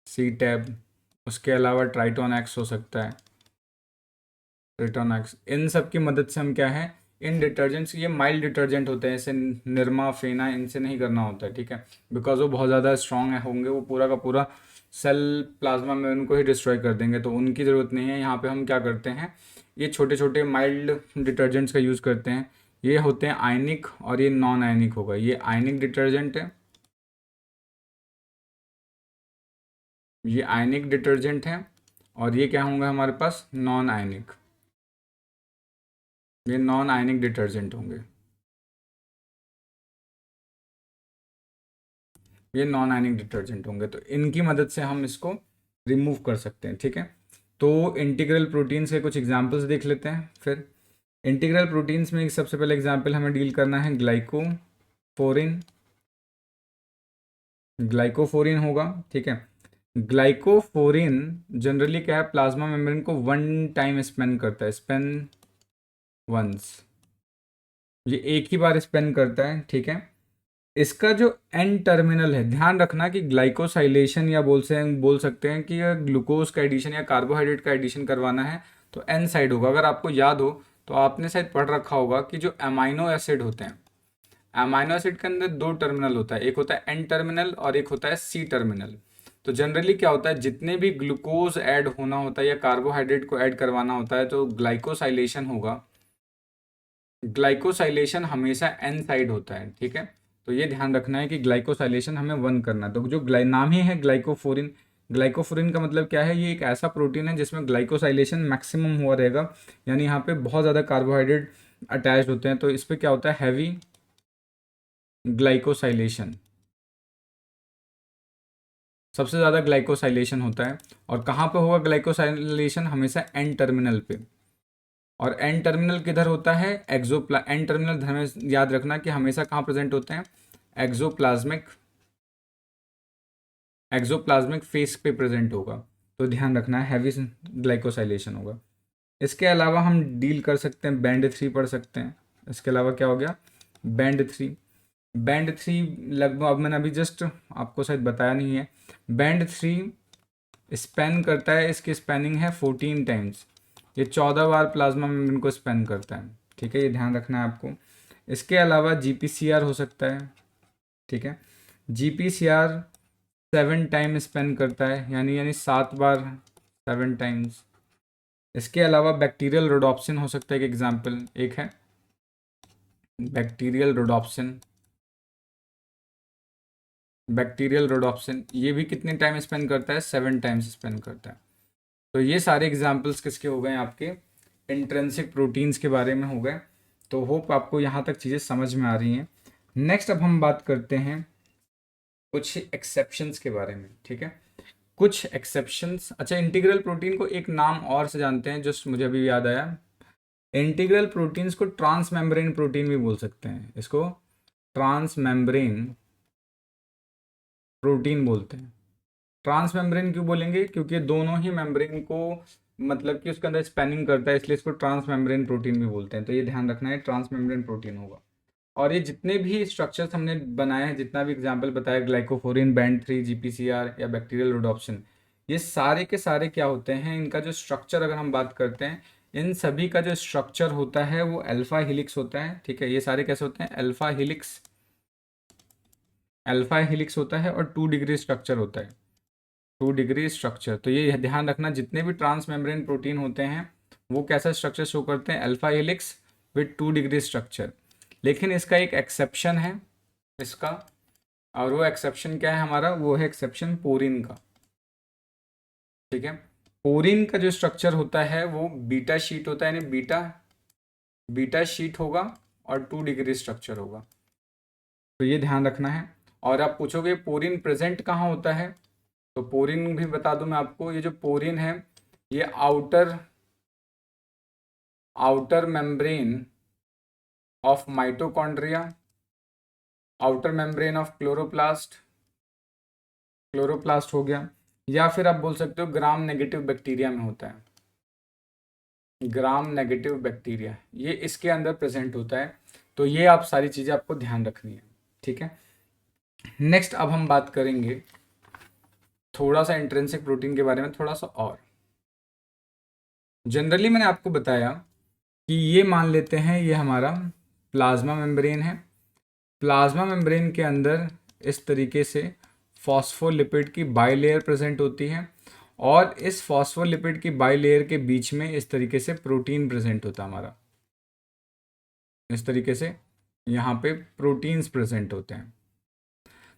सी टैब, उसके अलावा ट्राइटोन एक्स हो सकता है, ट्राइटोन एक्स। इन सब की मदद से हम क्या है, इन डिटर्जेंट्स, ये माइल्ड डिटर्जेंट होते हैं, जैसे निरमा, फेना, इनसे नहीं करना होता है, ठीक है, बिकॉज वो बहुत ज़्यादा स्ट्रॉन्ग होंगे, वो पूरा का पूरा सेल प्लाज्मा में उनको ही डिस्ट्रॉय कर देंगे, तो उनकी ज़रूरत नहीं है। यहाँ पे हम क्या करते हैं, ये छोटे छोटे माइल्ड डिटर्जेंट्स का यूज़ करते हैं। ये होते हैं आयनिक और ये नॉन आयनिक होगा। ये आयनिक डिटर्जेंट है, ये आयनिक डिटर्जेंट है, और ये क्या होंगे हमारे पास, नॉन आयनिक, ये नॉन आयनिक डिटर्जेंट होंगे, ये नॉन आयनिक डिटर्जेंट होंगे। तो इनकी मदद से हम इसको रिमूव कर सकते हैं, ठीक है। तो इंटीग्रल प्रोटीन्स के कुछ एग्जांपल्स देख लेते हैं। फिर इंटीग्रल प्रोटीन्स में एक सबसे पहले एग्जांपल हमें डील करना है ग्लाइकोफोरिन, ग्लाइकोफोरिन होगा, ठीक है। ग्लाइकोफोरिन जनरली क्या है, प्लाज्मा मेम्ब्रेन को वन टाइम स्पेन करता है, स्पेन वंस, ये एक ही बार स्पेन करता है, ठीक है। इसका जो एन टर्मिनल है, ध्यान रखना कि ग्लाइकोसाइलेशन या बोल सकते हैं कि ग्लूकोज का एडिशन या कार्बोहाइड्रेट का एडिशन करवाना है तो एन साइड होगा। अगर आपको याद हो तो आपने शायद पढ़ रखा होगा कि जो अमाइनो एसिड होते हैं, अमाइनो एसिड के अंदर दो टर्मिनल होता है, एक होता है एन टर्मिनल और एक होता है सी टर्मिनल। तो जनरली क्या होता है, जितने भी ग्लूकोज ऐड होना होता है या कार्बोहाइड्रेट को ऐड करवाना होता है तो ग्लाइकोसाइलेशन होगा, ग्लाइकोसाइलेशन हमेशा एन साइड होता है, ठीक है। तो ये ध्यान रखना है कि ग्लाइकोसाइलेशन हमें वन करना है। तो जो नाम ही है ग्लाइकोफोरिन, ग्लाइकोफोरिन का मतलब क्या है, ये एक ऐसा प्रोटीन है जिसमें ग्लाइकोसाइलेशन मैक्सिमम हुआ रहेगा, यानी यहाँ पे बहुत ज़्यादा कार्बोहाइड्रेट अटैच्ड होते हैं, तो इस पर क्या होता है, हैवी ग्लाइकोसाइलेशन, सबसे ज़्यादा ग्लाइकोसाइलेशन होता है। और कहाँ पे होगा ग्लाइकोसाइलेशन, हमेशा एन टर्मिनल पे। और एन टर्मिनल किधर होता है, एन टर्मिनल हमें याद रखना कि हमेशा कहाँ प्रेजेंट होते हैं, एक्सोप्लाज्मिक, एक्सोप्लाज्मिक फेस पे प्रेजेंट होगा। तो ध्यान रखना है हैवी ग्लाइकोसाइलेशन होगा। इसके अलावा हम डील कर सकते हैं, बैंड 3 पढ़ सकते हैं। इसके अलावा क्या हो गया, बैंड 3, बैंड 3 लगभग, अब मैंने अभी जस्ट आपको शायद बताया नहीं है, बैंड 3 स्पेन करता है, इसकी स्पेनिंग है 14 टाइम्स, ये 14 बार प्लाज्मा मेम्ब्रेन को स्पेन करता है, ठीक है, ये ध्यान रखना है आपको। इसके अलावा GPCR हो सकता है, ठीक है, GPCR 7 टाइम स्पेन करता है, यानी 7 बार, 7 टाइम्स। इसके अलावा बैक्टीरियल रोडोप्सिन हो सकता है, एक एग्जाम्पल एक है बैक्टीरियल रोडोप्सिन, बैक्टीरियल रोडोप्सिन ये भी कितने टाइम स्पेन करता है, 7 टाइम्स स्पेन करता है। तो ये सारे एग्जाम्पल्स किसके हो गए, आपके इंट्रिंसिक प्रोटीन्स के बारे में हो गए। तो होप आपको यहाँ तक चीज़ें समझ में आ रही हैं। नेक्स्ट अब हम बात करते हैं कुछ एक्सेप्शंस के बारे में, ठीक है, कुछ एक्सेप्शंस। अच्छा, इंटीग्रल प्रोटीन को एक नाम और से जानते हैं, जस्ट मुझे अभी याद आया, इंटीग्रल प्रोटीन्स को ट्रांस मेम्ब्रेन प्रोटीन भी बोल सकते हैं, इसको ट्रांस मेम्ब्रेन प्रोटीन बोलते हैं। ट्रांस मेम्ब्रेन क्यों बोलेंगे, क्योंकि दोनों ही मेम्ब्रेन को मतलब कि उसके अंदर स्पैनिंग करता है, इसलिए इसको ट्रांस मेम्ब्रेन प्रोटीन भी बोलते हैं। तो ये ध्यान रखना है, ट्रांस मेम्ब्रेन प्रोटीन होगा। और ये जितने भी स्ट्रक्चर्स हमने बनाए हैं, जितना भी एग्जाम्पल बताया, ग्लाइकोफोरिन, बैंड 3, जीपीसीआर या बैक्टीरियल रोडोप्सिन, ये सारे के सारे क्या होते हैं, इनका जो स्ट्रक्चर अगर हम बात करते हैं, इन सभी का जो स्ट्रक्चर होता है वो अल्फा हेलिक्स होता है। ठीक है, ये सारे कैसे होते हैं, अल्फा हेलिक्स, अल्फा हेलिक्स होता है और 2 डिग्री स्ट्रक्चर होता है, 2 डिग्री स्ट्रक्चर। तो ये ध्यान रखना, जितने भी ट्रांस मेम्ब्रेन प्रोटीन होते हैं वो कैसा स्ट्रक्चर शो करते हैं, alpha helix with 2 degree structure. लेकिन इसका एक एक्सेप्शन है इसका, और वो एक्सेप्शन क्या है हमारा, वो है एक्सेप्शन पोरिन का। ठीक है, पोरिन का जो स्ट्रक्चर होता है वो बीटा शीट होता है, यानी बीटा बीटा शीट होगा और 2 डिग्री स्ट्रक्चर होगा। तो ये ध्यान रखना है। और आप पूछोगे पोरिन प्रेजेंट कहाँ होता है, तो पोरिन भी बता दूं मैं आपको, ये जो पोरिन है ये outer outer membrane of mitochondria, outer membrane of chloroplast, chloroplast हो गया, या फिर आप बोल सकते हो ग्राम नेगेटिव बैक्टीरिया में होता है, ग्राम नेगेटिव बैक्टीरिया, ये इसके अंदर प्रेजेंट होता है। तो ये आप सारी चीज़ें आपको ध्यान रखनी है। ठीक है, नेक्स्ट अब हम बात करेंगे थोड़ा सा इंट्रिंसिक प्रोटीन के बारे में, थोड़ा सा और। जनरली मैंने आपको बताया कि ये मान लेते हैं ये हमारा प्लाज्मा मेम्ब्रेन है, प्लाज्मा मेम्ब्रेन के अंदर इस तरीके से फॉस्फोलिपिड की बाइलेयर प्रेजेंट होती है, और इस फॉस्फोलिपिड की बाइलेयर के बीच में इस तरीके से प्रोटीन प्रेजेंट होता है हमारा, इस तरीके से यहाँ पे प्रोटीन्स प्रेजेंट होते हैं।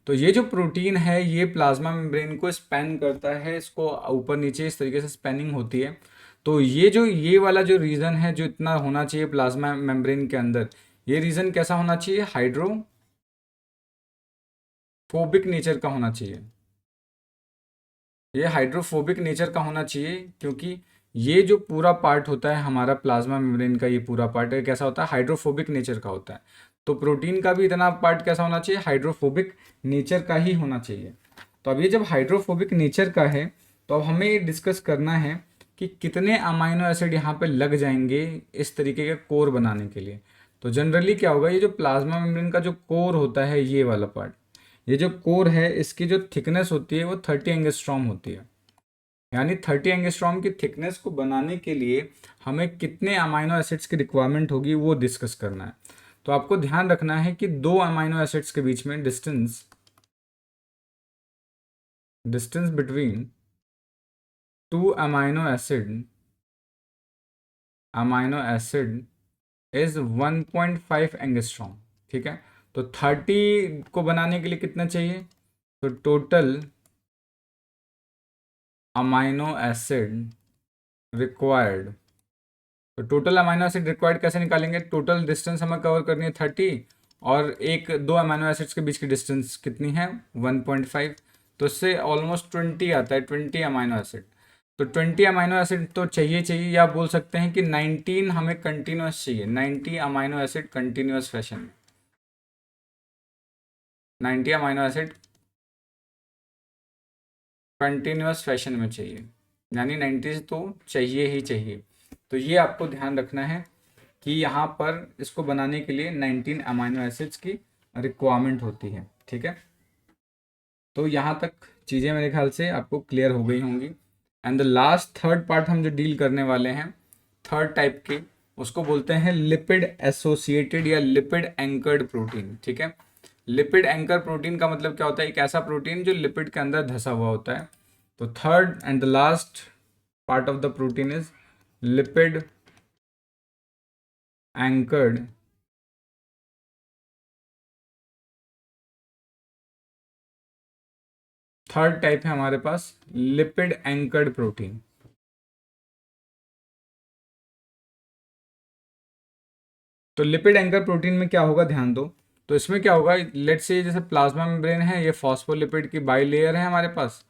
तो ये जो प्रोटीन है ये प्लाज्मा मेम्ब्रेन को स्पैन करता है, इसको ऊपर नीचे इस तरीके से स्पैनिंग होती है। तो ये वाला जो रीजन है जो इतना होना चाहिए प्लाज्मा मेम्ब्रेन के अंदर, ये रीजन कैसा होना चाहिए, हाइड्रोफोबिक नेचर का होना चाहिए। ये हाइड्रोफोबिक नेचर का होना चाहिए, क्योंकि ये जो पूरा पार्ट होता है हमारा प्लाज्मा मेम्ब्रेन का, ये पूरा पार्ट है कैसा होता है, हाइड्रोफोबिक नेचर का होता है। तो प्रोटीन का भी इतना पार्ट कैसा होना चाहिए, हाइड्रोफोबिक नेचर का ही होना चाहिए। तो अब ये जब हाइड्रोफोबिक नेचर का है, तो अब हमें ये डिस्कस करना है कि कितने अमाइनो एसिड यहाँ पे लग जाएंगे इस तरीके के कोर बनाने के लिए। तो जनरली क्या होगा, ये जो प्लाज्मा मेम्ब्रेन का जो कोर होता है, ये वाला पार्ट, ये जो कोर है इसकी जो थिकनेस होती है वो 30 एंगस्ट्रॉम होती है। यानी 30 एंगस्ट्रॉम की थिकनेस को बनाने के लिए हमें कितने अमाइनो एसिड्स की रिक्वायरमेंट होगी वो डिस्कस करना है। तो आपको ध्यान रखना है कि 2 अमाइनो एसिड्स के बीच में distance between 2 amino acid is 1.5 angstrom. ठीक है, तो 30 को बनाने के लिए कितना चाहिए, तो टोटल अमाइनो एसिड रिक्वायर्ड, तो टोटल अमाइनो एसिड रिक्वायर्ड कैसे निकालेंगे, टोटल डिस्टेंस हमें कवर करनी है 30, और एक 2 अमाइनो एसिड्स के बीच की डिस्टेंस कितनी है 1.5, तो इससे ऑलमोस्ट 20 आता है, 20 अमाइनो एसिड। तो 20 अमाइनो एसिड तो चाहिए, या आप बोल सकते हैं कि 19 हमें कंटिन्यूस चाहिए, 90 अमाइनो एसिड कंटिन्यूस फैशन में, 90 अमाइनो एसिड कंटिन्यूस फैशन में चाहिए, यानी 90 तो चाहिए ही चाहिए। तो ये आपको ध्यान रखना है कि यहाँ पर इसको बनाने के लिए 19 अमाइनो एसिड्स की रिक्वायरमेंट होती है। ठीक है, तो यहाँ तक चीज़ें मेरे ख्याल से आपको क्लियर हो गई होंगी। And the last third part हम जो डील करने वाले हैं, थर्ड टाइप के, उसको बोलते हैं लिपिड एसोसिएटेड या लिपिड एंकर्ड प्रोटीन। ठीक है, लिपिड एंकर प्रोटीन का मतलब क्या होता है, एक ऐसा प्रोटीन जो लिपिड के अंदर धसा हुआ होता है। तो third and the last part of the protein is lipid anchored third type है हमारे पास लिपिड एंकर्ड प्रोटीन। तो लिपिड एंकर प्रोटीन में क्या होगा, ध्यान दो। तो इसमें क्या होगा, लेट्स से जैसे प्लाज्मा मेम्ब्रेन है, ये फॉस्फोलिपिड की बाइलेयर है हमारे पास,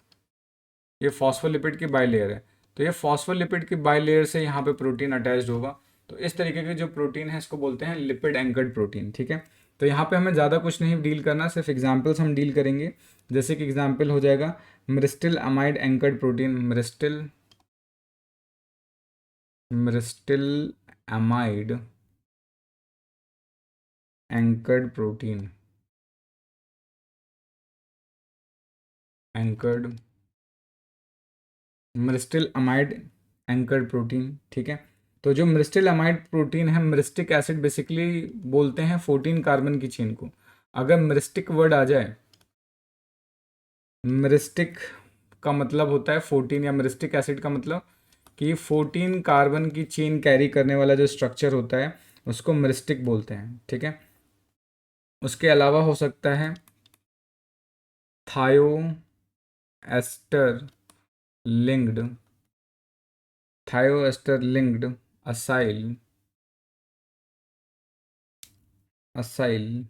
ये फॉस्फोलिपिड की बाइलेयर है। तो ये फॉस्फोलिपिड की बाइलेयर से यहाँ पे प्रोटीन अटैच्ड होगा। तो इस तरीके के जो प्रोटीन है इसको बोलते हैं लिपिड एंकर्ड प्रोटीन। ठीक है, तो यहाँ पे हमें ज़्यादा कुछ नहीं डील करना, सिर्फ एग्जाम्पल्स हम डील करेंगे। जैसे कि एग्जाम्पल हो जाएगा myristyl amide anchored protein, myristyl amide anchored protein, anchored myristyl amide anchored protein, ठीक है। तो जो मिरिस्टिल अमाइड प्रोटीन है, मिरिस्टिक एसिड बेसिकली बोलते हैं 14 कार्बन की चेन को। अगर मिरिस्टिक वर्ड आ जाए, मिरिस्टिक का मतलब होता है 14, या मिरिस्टिक एसिड का मतलब कि 14 कार्बन की चेन कैरी करने वाला जो स्ट्रक्चर होता है उसको मिरिस्टिक बोलते हैं, ठीक है। उसके अलावा हो सकता है thio ester linked, thio ester linked acyl, acyl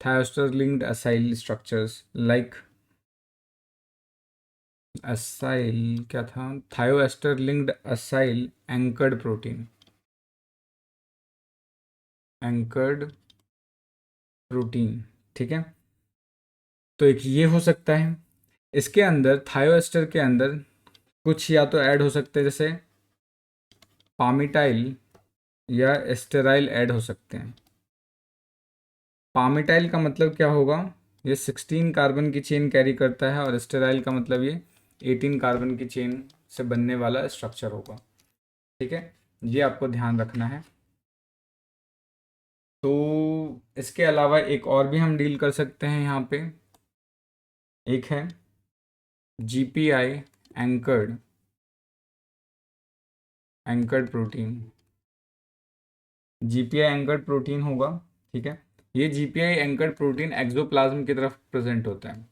thioester linked acyl structures like acyl क्या था, thio ester linked acyl anchored protein, anchored protein, ठीक है। तो एक ये हो सकता है। इसके अंदर थायोएस्टर के अंदर कुछ या तो ऐड हो सकते हैं, जैसे पामिटाइल या एस्टेराइल ऐड हो सकते हैं। पामिटाइल का मतलब क्या होगा, ये 16 कार्बन की चेन कैरी करता है, और एस्टेराइल का मतलब ये 18 कार्बन की चेन से बनने वाला स्ट्रक्चर होगा, ठीक है। ये आपको ध्यान रखना है। तो इसके अलावा एक और भी हम डील कर सकते हैं यहाँ पे, एक है GPI anchored, anchored protein, GPI anchored protein होगा, ठीक है। ये जीपीआई एंकर्ड प्रोटीन एक्सोप्लाज्म की तरफ प्रेजेंट होता है,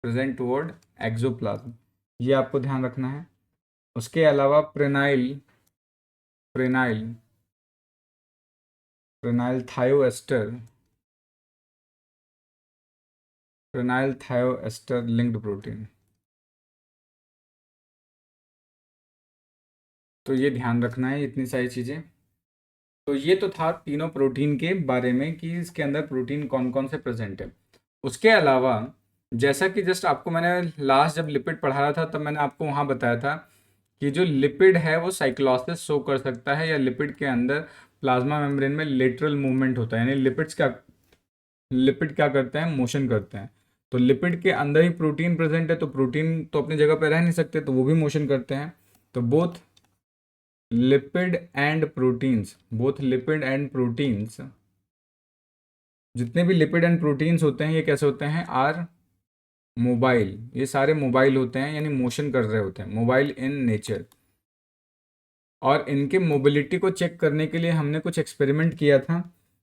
प्रेजेंट टुवर्ड एक्सोप्लाज्म, ये आपको ध्यान रखना है। उसके अलावा प्रेनाइल, प्रेनाइल प्रेनाइल थायोएस्टर, प्रेनाइल थायोएस्टर लिंक्ड प्रोटीन, तो ये ध्यान रखना है इतनी सारी चीज़ें। तो ये तो था तीनों प्रोटीन के बारे में कि इसके अंदर प्रोटीन कौन कौन से प्रेजेंट है। उसके अलावा जैसा कि जस्ट आपको मैंने लास्ट जब लिपिड पढ़ा रहा था तब मैंने आपको वहाँ बताया था कि जो लिपिड है वो साइक्लोसिस शो कर सकता है, या लिपिड के अंदर प्लाज्मा मेम्ब्रेन में लेटरल मूवमेंट होता है, यानी लिपिड क्या करते हैं, मोशन करते हैं। तो लिपिड के अंदर ही प्रोटीन प्रेजेंट है, तो प्रोटीन तो अपनी जगह पर रह नहीं सकते, तो वो भी मोशन करते हैं। तो both lipid and proteins, both lipid and proteins, जितने भी लिपिड एंड प्रोटीन्स होते हैं ये कैसे होते हैं, आर मोबाइल, ये सारे मोबाइल होते हैं, यानी मोशन कर रहे होते हैं, मोबाइल इन नेचर। और इनके मोबिलिटी को चेक करने के लिए हमने कुछ एक्सपेरिमेंट किया था।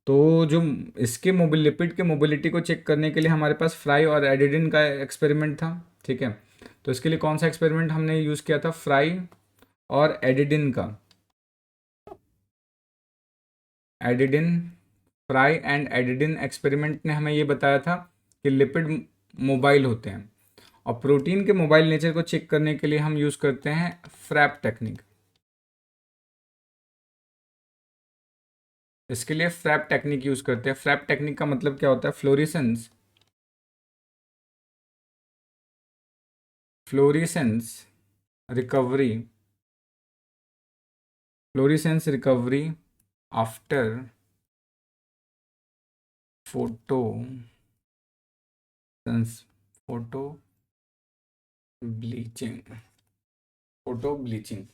तो जो इसके लिपिड के मोबिलिटी को चेक करने के लिए हमारे पास फ्राई और एडिडिन का एक्सपेरिमेंट था, ठीक है। तो इसके लिए कौन सा एक्सपेरिमेंट हमने यूज़ किया था, फ्राई और एडिडिन का, एडिडिन, फ्राई एंड एडिडिन एक्सपेरिमेंट ने हमें ये बताया था कि लिपिड मोबाइल होते हैं। और प्रोटीन के मोबाइल नेचर को चेक करने के लिए हम यूज़ करते हैं फ्रैप टेक्निक। इसके लिए फ्रैप टेक्निक यूज़ करते हैं। फ्रैप टेक्निक का मतलब क्या होता है, fluorescence, fluorescence recovery, fluorescence recovery after photo photo bleaching, photo bleaching.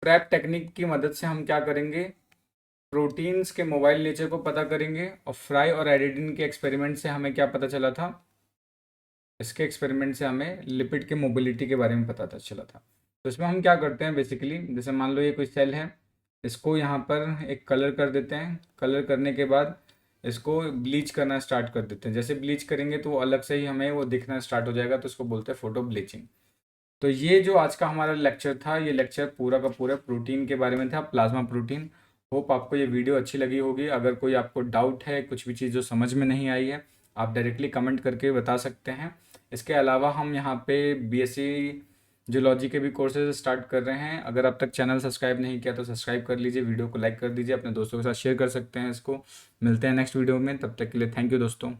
FRAP technique की मदद से हम क्या करेंगे, प्रोटीन्स के मोबाइल नेचर को पता करेंगे। और फ्राई और एडिडिन के एक्सपेरिमेंट से हमें क्या पता चला था, इसके एक्सपेरिमेंट से हमें लिपिड के मोबिलिटी के बारे में पता था चला था। तो इसमें हम क्या करते हैं बेसिकली, जैसे मान लो ये कोई सेल है, इसको यहाँ पर एक कलर कर देते हैं, कलर करने के बाद इसको ब्लीच करना स्टार्ट कर देते हैं। जैसे ब्लीच करेंगे तो वो अलग से ही हमें वो दिखना स्टार्ट हो जाएगा, तो इसको बोलते हैं फोटो ब्लीचिंग। तो ये जो आज का हमारा लेक्चर था, ये लेक्चर पूरा का पूरा प्रोटीन के बारे में था, प्लाज्मा प्रोटीन। होप आपको ये वीडियो अच्छी लगी होगी। अगर कोई आपको डाउट है, कुछ भी चीज़ जो समझ में नहीं आई है, आप डायरेक्टली कमेंट करके बता सकते हैं। इसके अलावा हम यहाँ पे बीएससी जूलॉजी के भी कोर्सेज स्टार्ट कर रहे हैं। अगर अब तक चैनल सब्सक्राइब नहीं किया तो सब्सक्राइब कर लीजिए, वीडियो को लाइक कर दीजिए, अपने दोस्तों के साथ शेयर कर सकते हैं इसको। मिलते हैं नेक्स्ट वीडियो में, तब तक के लिए थैंक यू दोस्तों।